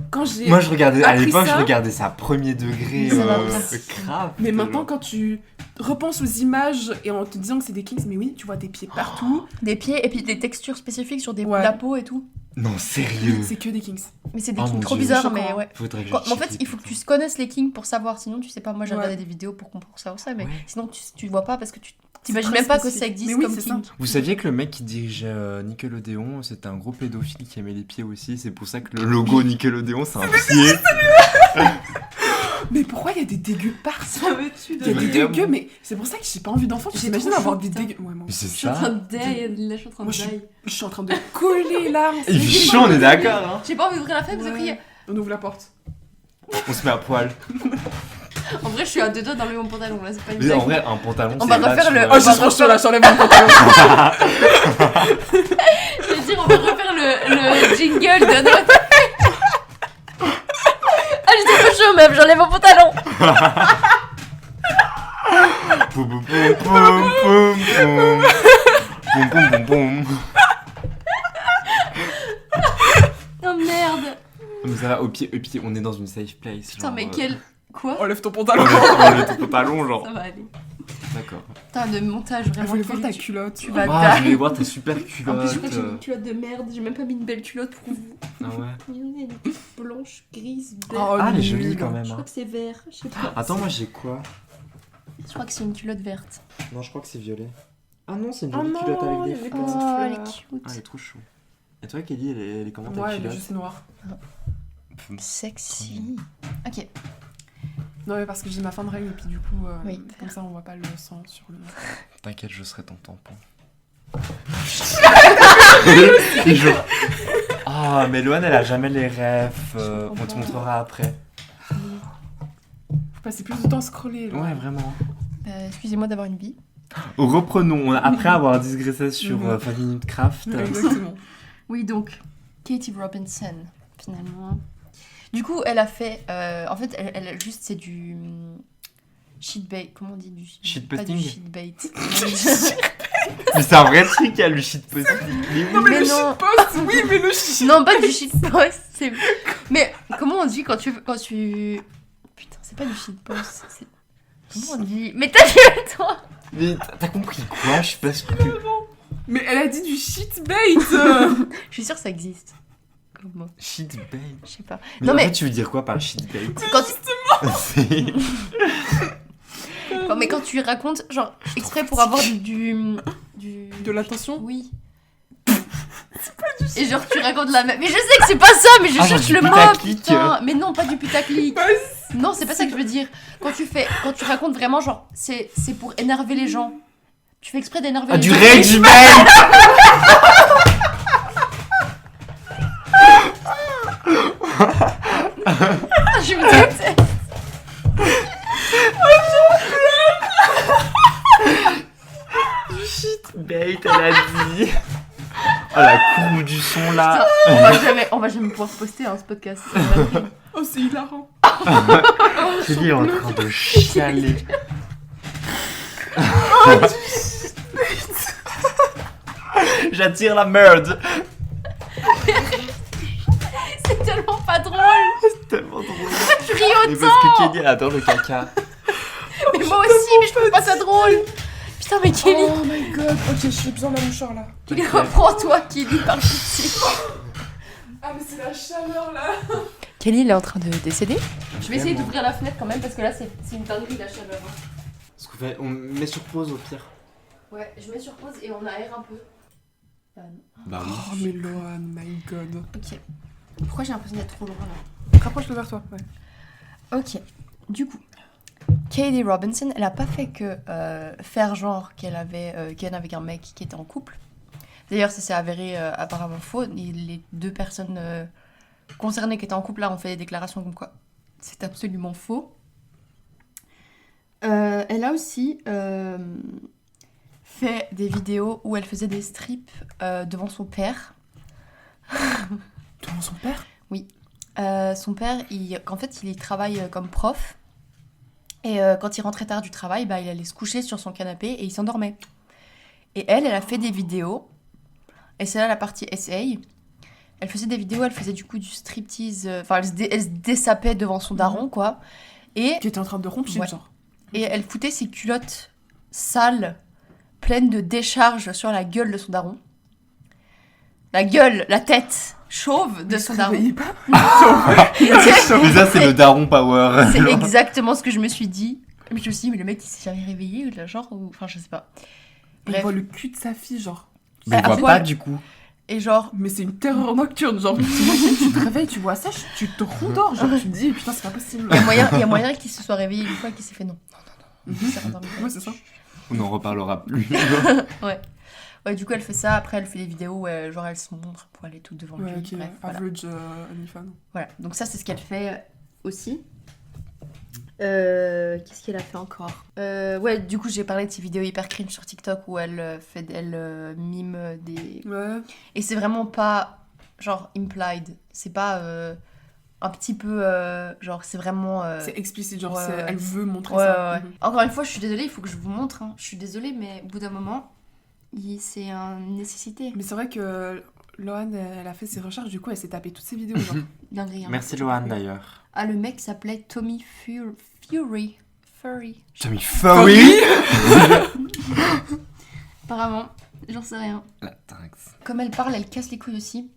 quand j'ai. Moi je regardais, à appris l'époque je ça. regardais ça premier degré, Ça va pas. grave. Mais maintenant, quand tu repenses aux images et en te disant que c'est des kicks, mais oui, tu vois des pieds partout. Des pieds et puis des textures spécifiques sur Ouais. la peau et tout. Non, sérieux. C'est que des kings. Mais c'est des Oh kings mon trop Dieu. bizarres, Choquant, mais hein. ouais. Faudrait que je Mais en fait, check il faut que tout. tu connaisses les kings pour savoir, sinon tu sais pas. Moi j'ai Ouais. regardé des vidéos pour comprendre ça aussi, mais Ouais. sinon tu vois pas parce que tu t'imagines très même pas que spécifique. ça existe Mais oui, comme c'est king. ça. Vous saviez que le mec qui dirigeait Nickelodeon, c'était un gros pédophile qui aimait les pieds aussi. C'est pour ça que le logo Nickelodeon, c'est un pied. Mais pourquoi il y a des dégueux partout? Ça me tue Il y a des Vraiment. dégueux, mais c'est pour ça que j'ai pas envie d'enfant. J'ai J'imagine trop avoir chaud, des putain. dégueux. Ouais, moi, Mais c'est Je suis en train ça. de die, là je suis en train de Moi, je die. je suis en train de coller là. Il fait chaud, on est d'accord. Hein. J'ai pas envie d'ouvrir la fenêtre, vous Ouais. criez. On ouvre la porte. On se met à poil. En vrai, je suis à 2 doigts d'enlever mon pantalon là, c'est pas une Mais en blague. vrai, un pantalon, On c'est va là, refaire tu le- vois. Oh, On j'ai va trop chaud refaire- là, j'enlève mon pantalon. Je veux dire, on va refaire le jingle de notre. Ah, j'ai trop chaud, meuf, j'enlève mon pantalon. Poum, poum, poum, poum, poum, poum. Poum, poum, poum, poum. Oh merde. Mais ça va, au pied, on est dans une safe place. Putain, genre, mais quel. Quoi? Enlève ton pantalon. On est ton pantalon, genre. Ça va aller. D'accord. Putain, de montage Elle vraiment. voulait voir ta tu culotte. tu vas Ah, je die. voulais voir ta super En culotte. plus, je crois que j'ai mis une culotte de merde. J'ai même pas mis une belle culotte pour vous. Ah ouais. Regardez, elle est blanche, grise, verte. Oh, Ah, elle est nul. jolie quand même. Je Hein. crois que c'est vert. Je sais pas. Attends, moi j'ai quoi? Je crois que c'est une culotte verte. Non, je crois que c'est violet. Ah non, c'est une Oh jolie non, culotte avec il y des avait fleurs. pas de- Oh, elle est fleurs. cute. Ah, elle est trop chou. Et toi, Kelly, elle est comment ta Ouais, elle est culotte? juste noire. Sexy. Ok. Non, mais parce que j'ai ma fin de règle et puis du coup, Oui. comme ça on voit pas le sang sur le. T'inquiète, je serai ton tampon. Ah, mais Loane, elle a jamais les refs. On te montrera après. Faut passer plus de temps à scroller. Là. Ouais, vraiment. Excusez-moi d'avoir une vie. Reprenons. Après avoir digressé sur Mhm. 5 minutes craft. Exactement. Oui, donc, Katie Robinson, finalement. Du coup, elle a fait... en fait, elle juste, c'est du... shitbait. Comment on dit du Shitposting. Pas du shitbait. Mais c'est un vrai truc, il y a le shitposting. Non, mais, Mais le non. shitpost, oui, mais le shit. Non, pas du shitpost. Mais comment on dit quand tu... Putain, c'est pas du shitpost. C'est... Comment on dit? Mais ta gueule, toi. Mais t'as compris quoi? Je suis pas sûr que... Mais elle a dit du shitbait. Je suis sûre que ça existe. Comme mot. Shitbait. Je sais pas. Mais Non, en mais- fait, tu veux dire quoi par shitbait? Quand C'est- mais quand tu racontes, genre, exprès pour avoir du... De l'attention. Oui. Et genre tu racontes la même. Mais je sais que c'est pas ça, mais je Ah, genre cherche du le mot. putaclic. Putain. Mais non, pas du putaclic. Bah, Non, c'est pas ça que je veux dire. Quand tu racontes vraiment, genre, c'est pour énerver les gens. Tu fais exprès d'énerver Ah, les du gens. rage bait. Je me déteste. Shitbait, elle a dit. Oh, la courbe du son là. On va jamais pouvoir poster ce podcast. Oh, c'est hilarant. Kelly est en train de chialer. J'attire la merde. C'est tellement pas drôle. C'est tellement drôle. Je ris Mais autant. parce que Kelly elle adore le caca. Mais moi aussi, mais je trouve pas ça drôle. Putain, mais Kelly, Oh my god. Ok, j'ai besoin d'un mouchoir là. Kelly, reprends-toi, Kelly, par pitié. Ah, mais c'est la chaleur là. Kelly, il est en train de décéder. Je vais essayer d'ouvrir la fenêtre quand même parce que là, c'est une dinguerie la chaleur. Ce qu'on fait, on met sur pause au pire. Ouais, je mets sur pause et on aère un peu. Bah Oh, mais Loan, my god. Ok. Pourquoi j'ai l'impression d'être trop loin là? Rapproche-le vers toi. Ouais. Ok. Du coup, Katie Robinson, elle a pas fait que faire genre qu'elle avait avec un mec qui était en couple. D'ailleurs, ça s'est avéré apparemment faux. Les deux personnes concernées qui étaient en couple là ont fait des déclarations comme quoi c'est absolument faux. Elle a aussi fait des vidéos où elle faisait des strips devant son père. Devant son père? Son père, en fait, il travaille comme prof. Et quand il rentrait tard du travail, bah, il allait se coucher sur son canapé et il s'endormait. Et elle a fait des vidéos. Et c'est là la partie SA. Elle faisait des vidéos, elle faisait du coup du striptease. Enfin, elle se dessapait devant son daron, quoi. Et Qui était en train de rompre shit, Ouais. genre. elle foutait ses culottes sales, pleines de décharges sur la gueule de son daron. La tête chauve de son daron. Réveillez pas. Mais ça c'est le daron power. C'est exactement ce que je me suis dit. Mais je me suis dit, mais le mec il s'est jamais réveillé ou de la genre, ou... enfin je sais pas. Il Bref. voit le cul de sa fille, genre. Mais on Ah, voit voilà. pas du coup. Et genre, Mais c'est une terreur nocturne, genre. T'imagines, tu te réveilles, tu vois ça, tu te rondors, genre. Tu te dis, putain, c'est pas possible. il y a moyen qu'il se soit réveillé une fois et qu'il s'est fait non. Mhm. Il s'est rendormi. Ouais, c'est ça. On n'en reparlera plus. Ouais, du coup elle fait ça, après elle fait des vidéos où genre elle se montre pour aller tout devant Ouais, lui. ok. Bref, voilà. Average OnlyFans. Voilà, donc ça c'est ce qu'elle fait aussi. Qu'est-ce qu'elle a fait encore Ouais, du coup j'ai parlé de ces vidéos hyper cringe sur TikTok où elle mime des... Ouais. Et c'est vraiment pas genre implied, c'est pas un petit peu genre c'est vraiment... C'est explicite, genre, ouais, ouais. elle veut montrer Ouais, ça. ouais, ouais. Mhm. Encore une fois, je suis désolée, il faut que je vous montre. Hein. Je suis désolée, mais au bout d'un moment, c'est une nécessité. Mais c'est vrai que Loan, elle a fait ses recherches, du coup, elle s'est tapée toutes ses vidéos, genre. Dinguerie. Hein. Merci Lohan d'ailleurs. Ah, le mec s'appelait Tommy Fury. Furry. T'as mis furry. Apparemment, j'en sais rien. La taxe. Comme elle parle, elle casse les couilles aussi.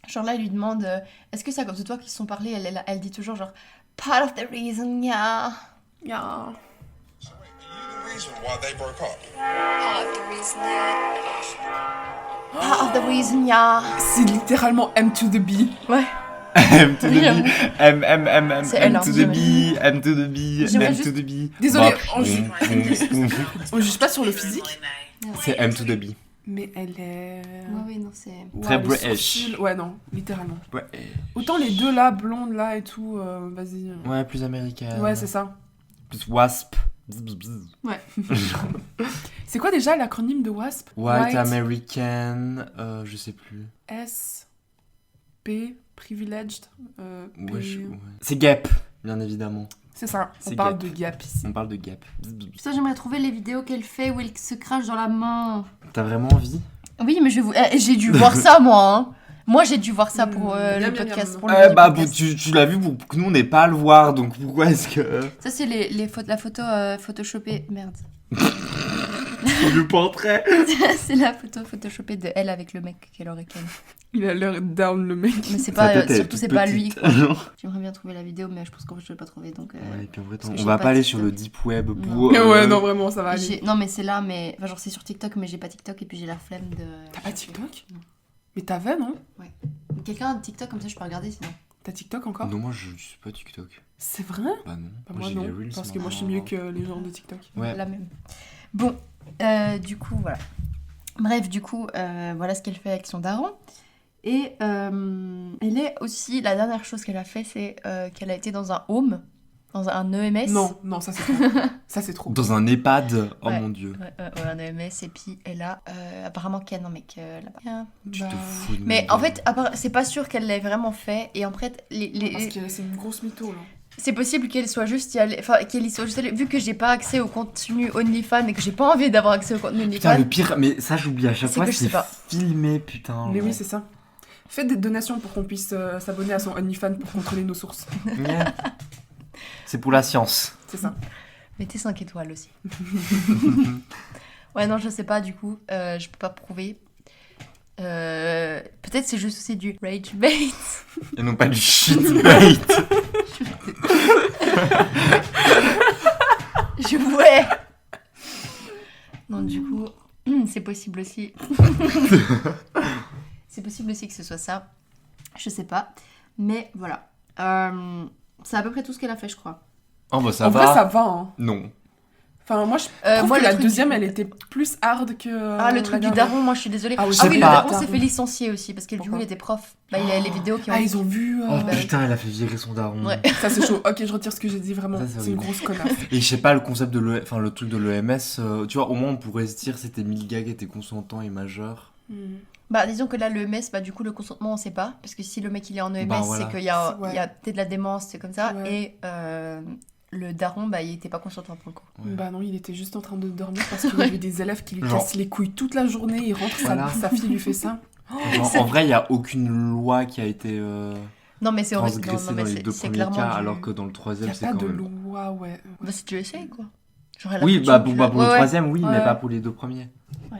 Genre là, elle lui demande est-ce que c'est à cause de toi qu'ils se sont parlé, elle dit toujours genre part of the reason, yeah. Yeah. So wait, are you the reason why they broke up? Part of the reason, yeah. C'est littéralement M to the B. Ouais. M to the J'avoue. B. M C'est elle, M hein, to the j'aime. B. M to the B. J'aimerais M juste- to the B. Désolée, Bah, on juge pas sur le physique, C'est M to the B. mais elle est... Oui, non, c'est... Wow, Très les British. sourcils. Ouais, non, littéralement. Ouais. Autant les deux là, blondes là et tout, vas-y. Ouais, plus américaine. Ouais, c'est ça. Plus wasp. Bzz, bzz, bzz. C'est quoi déjà l'acronyme de WASP? White American. Je sais plus. S, P, privileged. P... Ouais, ouais. C'est Gap, bien évidemment. C'est ça, on C'est parle Gap. de Gap ici. On parle de Gap. Bzz, bzz, bzz. Putain, j'aimerais trouver les vidéos qu'elle fait où elle se crache dans la main. T'as vraiment envie? Oui, mais j'ai dû voir ça, moi. Hein. Moi, j'ai dû voir ça pour le Miam, miam, podcast. miam. Pour le Bah, podcast. tu l'as vu pour que nous on n'ait pas à le voir, donc pourquoi est-ce que. Ça, c'est la photo photoshopée. Merde. Le portrait? C'est la photo photoshopée de elle avec le mec qu'elle aurait ken. Il a l'air down le mec. Mais c'est Sa pas, tête, elle est surtout toute c'est pas lui. petite. Quoi. J'aimerais bien trouver la vidéo, mais je pense qu'en fait je vais pas trouver. Donc, Ouais, et puis en vrai, parce que on j'ai va pas pas aller TikTok. sur le deep web Non. pour. Ouais, non, vraiment, ça va aller. Non, mais c'est là, mais enfin, genre c'est sur TikTok, mais j'ai pas TikTok et puis j'ai la flemme de. T'as pas TikTok? Non. Mais t'avais, non? Quelqu'un a TikTok comme ça, je peux regarder sinon. T'as TikTok encore? Non, moi je suis pas TikTok. C'est vrai? Bah non. Bah, moi j'ai non, les Reels parce que moi je suis maintenant. mieux que les gens de TikTok. Ouais. La même. Bon, du coup, voilà. Bref, du coup, voilà ce qu'elle fait avec son daron. Et elle est aussi, la dernière chose qu'elle a fait, c'est qu'elle a été dans un home, dans un EMS. Non, non, ça c'est trop. Ça c'est trop. Dans un EHPAD, oh Ouais. mon dieu. Ouais, un EMS, et puis elle a apparemment Ken, un mec là-bas. Tu te Bah, fous de Mais ma en gueule. fait, c'est pas sûr qu'elle l'ait vraiment fait. Et en fait, Parce que c'est une grosse mytho là. c'est possible qu'elle soit juste y allée, enfin qu'elle y soit juste allée, vu que j'ai pas accès au contenu OnlyFans et que j'ai pas envie d'avoir accès au contenu Putain, OnlyFans. le pire, mais ça j'oublie à chaque C'est fois, que je sais c'est pas. filmé, putain. Mais oui, genre. c'est ça. Faites des donations pour qu'on puisse s'abonner à son OnlyFans pour contrôler nos sources. Ouais. C'est pour la science. C'est ça. Mettez 5 étoiles aussi. Ouais, non, je sais pas, du coup, je peux pas prouver. Peut-être c'est juste aussi du rage bait. Et non pas du shit bait. Je ouais. Non, du coup, c'est possible aussi. C'est possible aussi que ce soit ça. Je sais pas. Mais voilà. C'est à peu près tout ce qu'elle a fait, je crois. Oh bah ça En va. vrai, ça va. Hein. Non. Enfin, moi, je trouve moi, que le la truc deuxième, du- elle était plus hard que. Ah, le la truc du dernière. daron, moi je suis désolée. Ah oui, Ah je oui, sais le pas. daron s'est Daron. fait licencier aussi parce que du coup Pourquoi il était prof. Bah, il a les vidéos qui ont. Ah, ils ont vu. Oh bah oui. putain, elle a fait virer son daron. Ouais. Ça, c'est chaud. Ok, je retire ce que j'ai dit, vraiment. Ça, c'est C'est une horrible. grosse connasse. Et je sais pas, le concept de enfin le truc de l'EMS, tu vois, au moins on pourrait se dire c'était 1000 gars qui étaient consentants et majeurs. Bah, disons que là, le EMS, bah, du coup, le consentement, on sait pas. Parce que si le mec il est en EMS, Bah, voilà. c'est qu'il y a, Ouais. il y a peut-être de la démence, c'est comme ça. Ouais. Et le daron, bah, il était pas consentant pour le coup. Ouais. Bah non, il était juste en train de dormir parce qu'il y avait des élèves qui lui Genre. cassent les couilles toute la journée. Il rentre, Voilà. sa fille lui fait ça. Genre, en vrai, il y a aucune loi qui a été Non, mais c'est horrible. transgressée Non, dans mais les deux c'est premiers clairement. cas, du- alors que dans le Il n'y troisième a c'est pas quand de même. loi, ouais. Bah, si tu essayes, quoi. Genre, elle a Oui, foutu bah une pour, culotte. pour le Ouais, ouais. troisième, oui, mais Ouais. pas pour les deux premiers.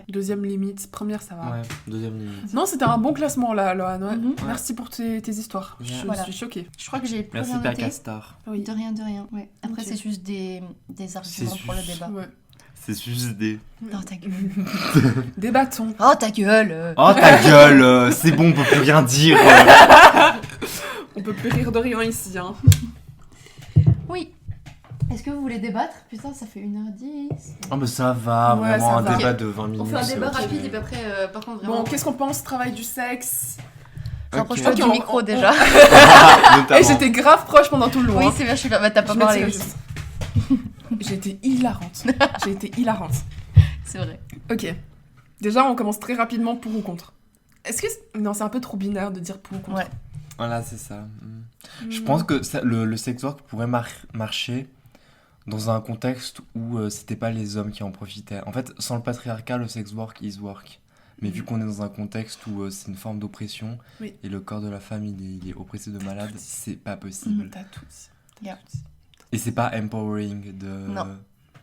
Deuxième limite, première, ça va. Ouais, deuxième limite. Non, c'était un bon classement là, Lohan. Ouais. Mhm. Merci pour tes histoires. Ouais. Je Voilà. suis choquée. Je crois que j'ai plus Merci rien Père noté. Castar. Oui. De rien, de rien. Ouais. Après, Ok. c'est juste des arguments pour le juste. débat. Ouais. C'est juste des. Oh, ta gueule. Débattons. Oh, ta gueule. Oh ta gueule, c'est bon, on peut plus rien dire. On peut plus rire de rien ici. Hein. Oui. Est-ce que vous voulez débattre? Putain, ça fait 1h10. Oh mais ça va, Ouais, vraiment ça un va. débat de 20 minutes. On fait un c'est débat ok. rapide et puis après, par contre, vraiment. Bon, qu'est-ce qu'on pense travail du sexe? Rapproche-toi Ok, du on- micro on- déjà. Notamment. Et j'étais grave proche pendant tout le long. Oui, hein. c'est bien, je suis là. Bah, t'as pas Je parlé m'étire aussi. juste. J'ai été hilarante. J'ai été hilarante. C'est vrai. Ok. Déjà, on commence très rapidement pour ou contre. Est-ce que... Non, c'est un peu trop binaire de dire pour ou contre. Ouais. Voilà, c'est ça. Je pense que le sex work pourrait marcher dans un contexte où c'était pas les hommes qui en profitaient. En fait, sans le patriarcat, le sex work is work. Mais vu qu'on est dans un contexte où c'est une forme d'oppression Oui. et le corps de la femme il est oppressé de malade, c'est pas possible. T'as tout dit. Yeah. T'as tout dit. Et c'est pas empowering de Non.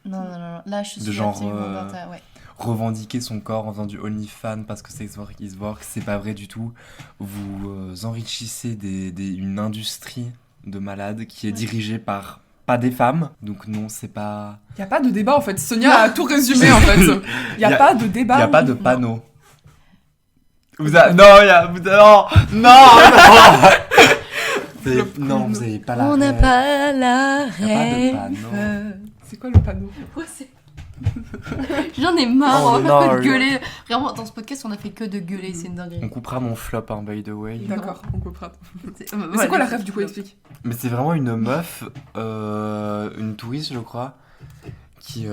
Non. Là, je De suis genre, absolument dans ta... Ouais. revendiquer son corps en faisant du OnlyFans parce que sex work is work. C'est pas vrai du tout. Vous enrichissez une industrie de malades qui est dirigée par pas des femmes. Donc non, c'est pas... Il y a pas de débat en fait. Sonia a tout résumé en fait. Il y a pas de débat. Il y a pas de Non. panneau. Non, il y a... Non. Non, vous avez pas la On n'a rêve. pas la Y a pas de rêve. panneau. C'est quoi le panneau? Ouais, c'est... J'en ai marre, Oh, on va faire que non, de gueuler. Vraiment, dans ce podcast, on a fait que de gueuler, c'est une On dinguerie. coupera mon flop, hein, by the way. D'accord, on comprend. C'est Mais c'est quoi la rêve du coup, explique? Mais c'est vraiment une meuf, une touriste, je crois, qui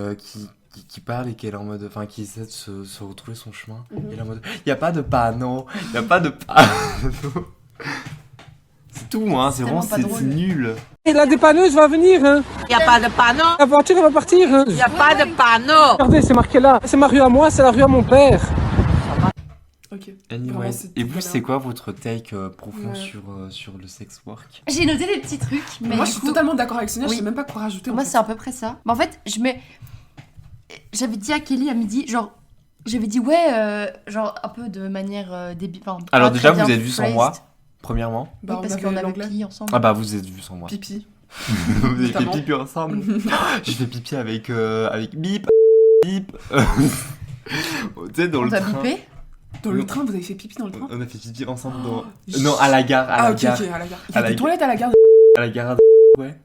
parle et qui est en mode... Enfin, qui essaie de se retrouver son chemin. Et elle est en mode... Y a pas de panneau. Y a pas de panneau. C'est tout, hein. C'est tellement vraiment... pas C'est drôle. nul. Et la dépanneuse va venir, hein. Y a pas de panneau, La voiture elle va partir, hein. y a pas de panneau. Regardez, c'est marqué là. C'est ma rue à moi, c'est la rue à mon père. Ok. Anyways. Vraiment, c'est Et vous, très c'est bien. quoi votre take profond Ouais. sur le sex work? J'ai noté des petits trucs, mais Moi du je suis coup, totalement d'accord avec Sonia, Oui. je sais même pas quoi rajouter. en moi fait. c'est à peu près ça. Mais en fait, j'avais dit à Kelly à midi, genre, j'avais dit ouais, genre un peu de manière débile. Enfin, Alors pas déjà, très vous bien êtes vus sans phrased. moi, premièrement. Bah, Oui, on parce avait qu'on avait l'anglais. plié ensemble. Ah bah, vous êtes vus sans moi. Pipi. Vous avez fait Notamment. pipi ensemble. J'ai fait pipi avec Bip. Bip. Tu sais, dans On le t'a train. bipé. Dans le train, vous avez fait pipi dans le train? On a fait pipi ensemble dans... Oh, Non, à la gare, à Ah la ok, gare. ok, à la gare. Il y À a la des gare. toilettes à la gare. À la gare ouais.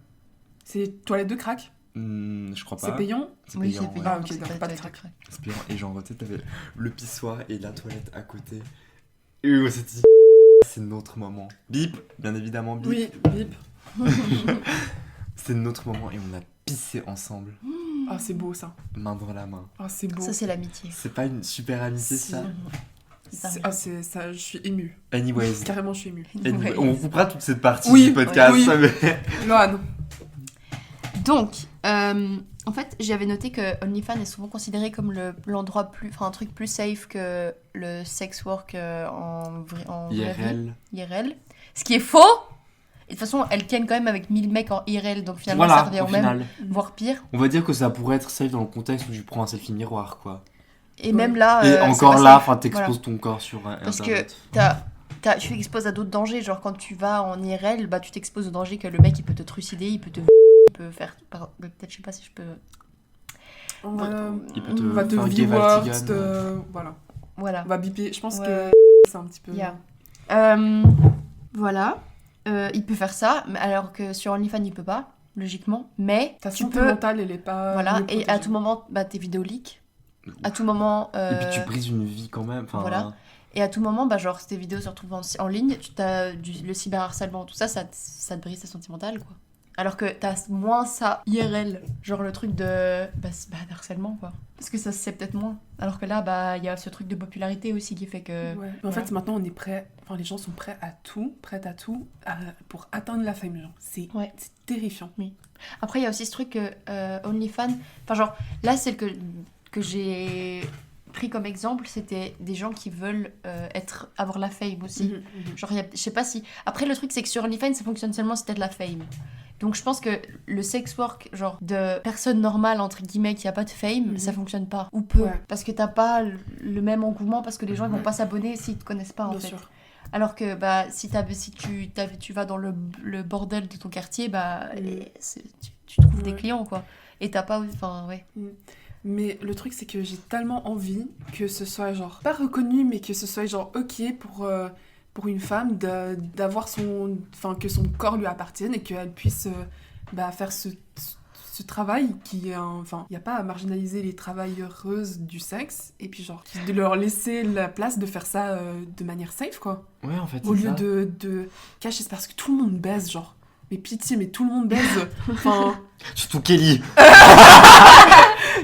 C'est toilettes de crack. Je crois pas. C'est payant. C'est Oui, payant, c'est ouais. payant. Ah, ok, c'est d'accord, pas de crack. C'est payant. Et genre, tu sais, t'avais le pissoir et la toilette à côté. Et on s'est dit... C'est notre moment. Bip, bien évidemment, bip. Oui, bip. C'est notre moment et on a pissé ensemble. Ah c'est beau ça. Main dans la main. Ah c'est beau. Ça, c'est l'amitié. C'est pas une super amitié, Si. ça? Ah c'est ça, je suis émue. Anyways. Carrément je suis émue. Anyway, Ouais. on coupera toute cette partie Oui, du podcast. oui. Mais... Loane. Donc, en fait, j'avais noté que OnlyFans est souvent considéré comme l'endroit plus, enfin un truc plus safe que le sex work en vraie vie, IRL. IRL. Ce qui est faux. Et de toute façon, elle ken quand même avec 1000 mecs en IRL, donc finalement ça Voilà, revient au au même, final. voire pire. On va dire que ça pourrait être safe dans le contexte où tu prends un selfie miroir, quoi. Et même là, Et c'est encore pas là, safe. enfin, t'exposes Voilà. ton corps sur Parce que Internet. tu exposes à d'autres dangers. Genre quand tu vas en IRL, bah tu t'exposes au danger que le mec il peut te trucider, il peut te, il peut faire, peut-être je sais pas si je peux. On va, Il peut te on va te faire un viewer, Gewaltigen. voilà. Voilà. On va biper. Je pense Ouais. que c'est un petit peu. Yeah. Voilà. Il peut faire ça, mais alors que sur OnlyFans il peut pas, logiquement. Mais Ta tu santé peux. mentale, elle est pas. Voilà. mieux Et à protégée. tout moment, bah tes vidéos leak. À tout moment. Et puis tu brises une vie quand même. Enfin, Voilà. Et à tout moment, bah, genre, si tes vidéos se retrouvent en ligne, tu as le cyberharcèlement, tout ça, ça te brise ta santé mentale, quoi. Alors que t'as moins ça IRL, genre le truc de harcèlement, quoi. Parce que ça se sait peut-être moins. Alors que là, bah, il y a ce truc de popularité aussi qui fait que... Ouais. Mais en fait, maintenant, on est prêt. Enfin, les gens sont prêts à tout, pour atteindre la fame, genre. C'est Ouais. c'est terrifiant. Après, il y a aussi ce truc que OnlyFans... Enfin, genre, là, celle que j'ai pris comme exemple, c'était des gens qui veulent avoir la fame aussi. Genre, je sais pas si... Après, le truc, c'est que sur OnlyFans, ça fonctionne seulement si t'as de la fame. Donc, je pense que le sex work, genre, de personne normale, entre guillemets, qui a pas de fame, ça fonctionne pas. Ou peu. Ouais. Parce que t'as pas le même engouement, parce que les gens, ils vont pas s'abonner s'ils te connaissent pas, en Bien fait. sûr. Alors que, bah, si tu vas dans le bordel de ton quartier, bah, tu trouves des Ouais. clients, quoi. Et t'as pas... Enfin, ouais. Mais le truc, c'est que j'ai tellement envie que ce soit, genre, pas reconnu, mais que ce soit, genre, ok pour une femme d'avoir son... Enfin, que son corps lui appartienne et qu'elle puisse faire ce travail qui est enfin, il n'y a pas à marginaliser les travailleuses du sexe et puis, genre, de leur laisser la place de faire ça de manière safe, quoi. Ouais, en fait, Au c'est lieu ça. de cacher, c'est parce que tout le monde baise, genre. Mais pitié, mais tout le monde baise. Enfin... Surtout Kelly.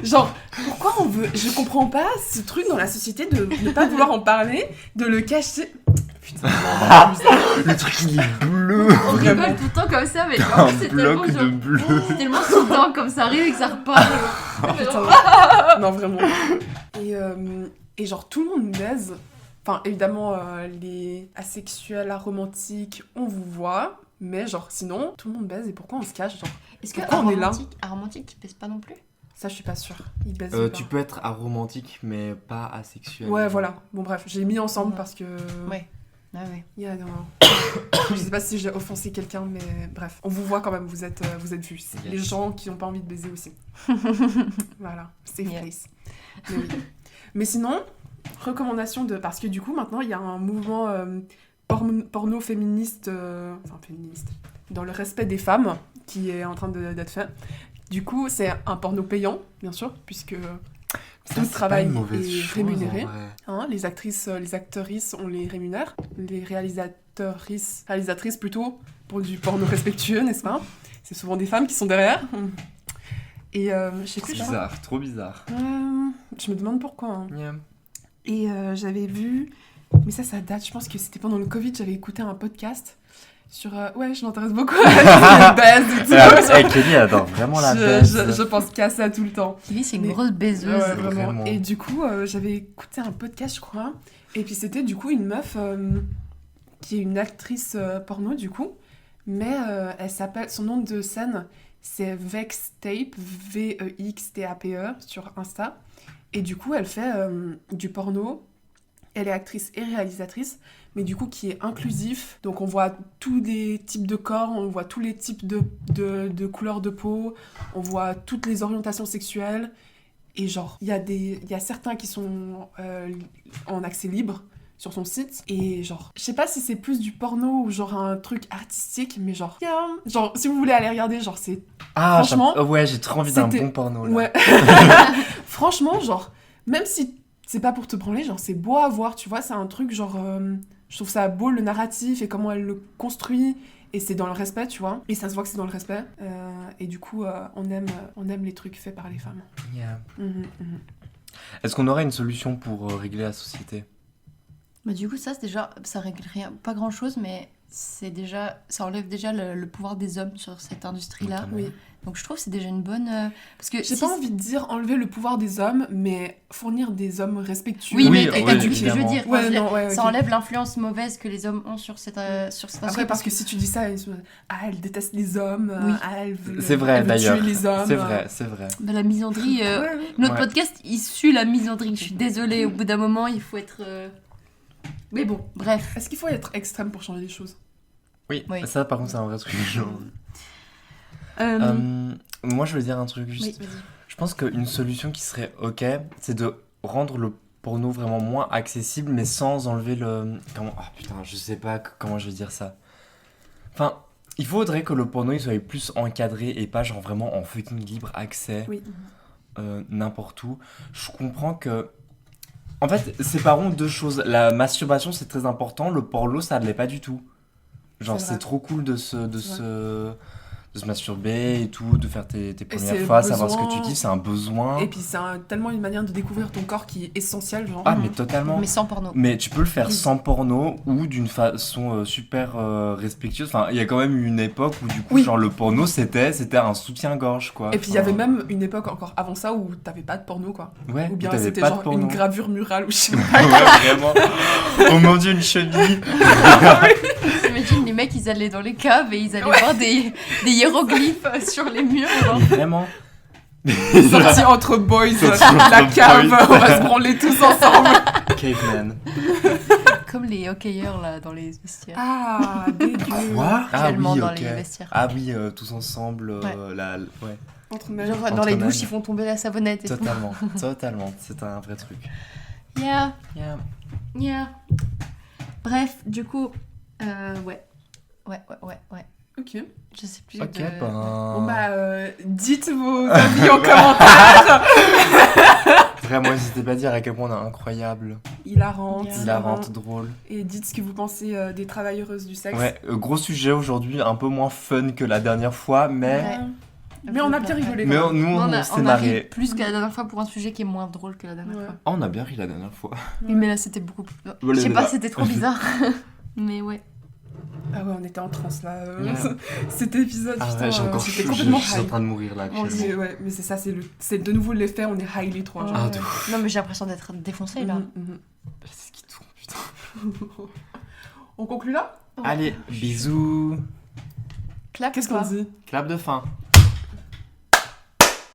Genre, pourquoi on veut... Je comprends pas ce truc dans la société de ne pas vouloir en parler, de le cacher... Putain, Le truc, il est bleu. On rigole tout le temps comme ça, mais en Un fait, c'est tellement, bloc de genre, bleu. c'est tellement soudain comme ça arrive et que ça repart. putain. Non, vraiment. Et genre, tout le monde baise. Enfin, évidemment, les asexuels, aromantiques, on vous voit. Mais genre, sinon, tout le monde baise et pourquoi on se cache, genre, Est-ce que Pourquoi on est là aromantique, tu pèses pas non plus? ça je suis pas sûre. Ils baisent pas. Tu peux être aromantique, mais pas asexuel. Ouais, voilà. Bon bref, j'ai mis ensemble Ouais. parce que... Ouais. Ah ouais. Yeah, non. Je sais pas si j'ai offensé quelqu'un, mais bref. On vous voit quand même, vous êtes vus. C'est Yes. les gens qui n'ont pas envie de baiser aussi. Voilà, safe Yeah. place. Mais, oui. Mais sinon, recommandation de... Parce que du coup, maintenant, il y a un mouvement porno féministe, enfin féministe, dans le respect des femmes, qui est en train d'être fait. Du coup, c'est un porno payant, bien sûr, puisque Ça, tout le c'est pas travail une mauvaise est chose, rémunéré. en vrai. Hein, les actrices, les actrices, on les rémunère. Les réalisatrices plutôt, pour du porno respectueux, n'est-ce pas? C'est souvent des femmes qui sont derrière. Et je sais C'est plus. bizarre, trop bizarre. Je me demande pourquoi. Hein. Yeah. Et j'avais vu, mais ça date, je pense que c'était pendant le Covid, j'avais écouté un podcast sur... ouais, je m'intéresse beaucoup à la baise et tout. Kelly adore vraiment la Je, baise. je pense qu'à ça tout le temps. Kelly, c'est une Mais- grosse baiseuse. Ouais, vraiment. Vraiment. Et du coup, j'avais écouté un podcast, je crois. Et puis c'était du coup une meuf qui est une actrice porno, du coup. Mais elle s'appelle... Son nom de scène, c'est Vextape, Vextape, sur Insta. Et du coup, elle fait du porno. Elle est actrice et réalisatrice, mais du coup qui est inclusif. Donc on voit tous les types de corps, on voit tous les types de couleurs de peau, on voit toutes les orientations sexuelles. Et genre, il y a certains qui sont en accès libre sur son site. Et genre, je sais pas si c'est plus du porno ou genre un truc artistique, mais genre, genre si vous voulez aller regarder, genre c'est... Ah, Franchement, ouais, j'ai trop envie d'un c'était- bon porno là. Ouais. Franchement, genre, même si c'est pas pour te branler, genre, c'est beau à voir, tu vois, c'est un truc, genre, je trouve ça beau, le narratif et comment elle le construit, et c'est dans le respect, tu vois, et ça se voit que c'est dans le respect, et du coup, on aime les trucs faits par les femmes. Yeah. Mhm, mhm. Est-ce qu'on aurait une solution pour régler la société? Bah, du coup, ça, c'est déjà, ça règle rien, pas grand chose, mais c'est déjà, ça enlève déjà le pouvoir des hommes sur cette industrie-là. Notamment. Oui. Donc, je trouve que c'est déjà une bonne. Parce que J'ai si pas c'est- envie de dire enlever le pouvoir des hommes, mais fournir des hommes respectueux. Oui, mais Oui, éduquer, je veux évidemment. dire. Ouais, je veux dire, non, ouais, ça ok. enlève l'influence mauvaise que les hommes ont sur cette Après, industrie. parce que si tu dis ça, ils se disent, ah, elle déteste les hommes, Oui. ah, elle veut, C'est vrai elle veut d'ailleurs. tuer les hommes. C'est vrai, c'est vrai. Bah, la misandrie. Ouais, ouais. Notre Ouais. podcast, il suit la misandrie. Je suis désolée, au bout d'un moment, il faut être. Mais bon, bref. Est-ce qu'il faut être extrême pour changer les choses? Oui, Oui. ça par contre c'est un vrai truc. Genre. Euh, Moi je veux dire un truc juste. oui, vas-y. Je pense qu'une solution qui serait ok, c'est de rendre le porno vraiment moins accessible, mais sans enlever le... Comment... Ah putain, je sais pas comment je vais dire ça. Enfin, il faudrait que le porno il soit plus encadré et pas genre vraiment en fucking libre accès Oui. n'importe où. Je comprends que... En fait, séparons deux choses. La masturbation c'est très important, le porno ça ne l'est pas du tout. Genre C'est vrai. c'est trop cool de C'est se masturber et tout, de faire tes c'est premières le fois, savoir ce que besoin. tu kiffes, c'est un besoin. Et puis c'est tellement une manière de découvrir ton corps qui est essentielle, genre. Ah mais totalement. Mais sans porno. Mais tu peux le faire Oui. sans porno ou d'une façon super respectueuse. Enfin, il y a quand même eu une époque où du coup, Oui. genre le porno c'était un soutien-gorge quoi. Et puis il y avait même une époque encore avant ça où t'avais pas de porno, quoi. Ouais, Ou bien t'avais c'était pas de genre porno. une gravure murale ou je sais pas. Ouais, vraiment. Oh mon dieu, une chenille. T'imagines, les mecs, ils allaient dans les caves et ils allaient voir des hiéroglyphes sur les murs. genre. Vraiment. Sorti entre boys, Sorti la entre cave, boys. on va se branler tous ensemble. Caveman. Comme les hockeyeurs là dans les vestiaires. Ah, dégueu. Quoi? Ah Actuellement oui, dans ok. les vestiaires. Ah oui, tous ensemble, Ouais. ouais. Entre mecs. Genre Entre dans les mêmes. douches, ils font tomber la savonnette et tout. Totalement, totalement. C'est un vrai truc. Yeah, Yeah. yeah. Bref, du coup, ouais. Ouais. Ok. Je sais plus. Ok, de... Bon ben. bah, dites vos avis en commentaire. Vraiment, n'hésitez pas à dire à quel point on est incroyable, Hilarante. hilarante, drôle. Et dites ce que vous pensez des travailleuses du sexe. Ouais, gros sujet aujourd'hui, un peu moins fun que la dernière fois, mais. Ouais. Mais on a bien rigolé. Mais quand même. nous, On on a s'est ri marré. plus que la dernière fois pour un sujet qui est moins drôle que la dernière Ouais. fois. Ah, on a bien ri la dernière fois. Oui, mais là c'était beaucoup plus. Voilà, Je sais pas, voilà. c'était trop bizarre. Mais ouais. Ah ouais, on était en transe là. Yeah. Cet épisode, Ah putain, ouais, j'ai encore j'étais chaud, complètement je suis en high. train de mourir là Moi actuellement. aussi. Ouais, mais c'est ça, c'est de nouveau l'effet, on est high les trois. genre. Ah, de ouf. Non, mais j'ai l'impression d'être défoncée là. Mhm, mhm. C'est ce qui tourne, putain. On conclut là? Allez, bisous. Clap Qu'est-ce ou pas qu'on dit? Clap de fin.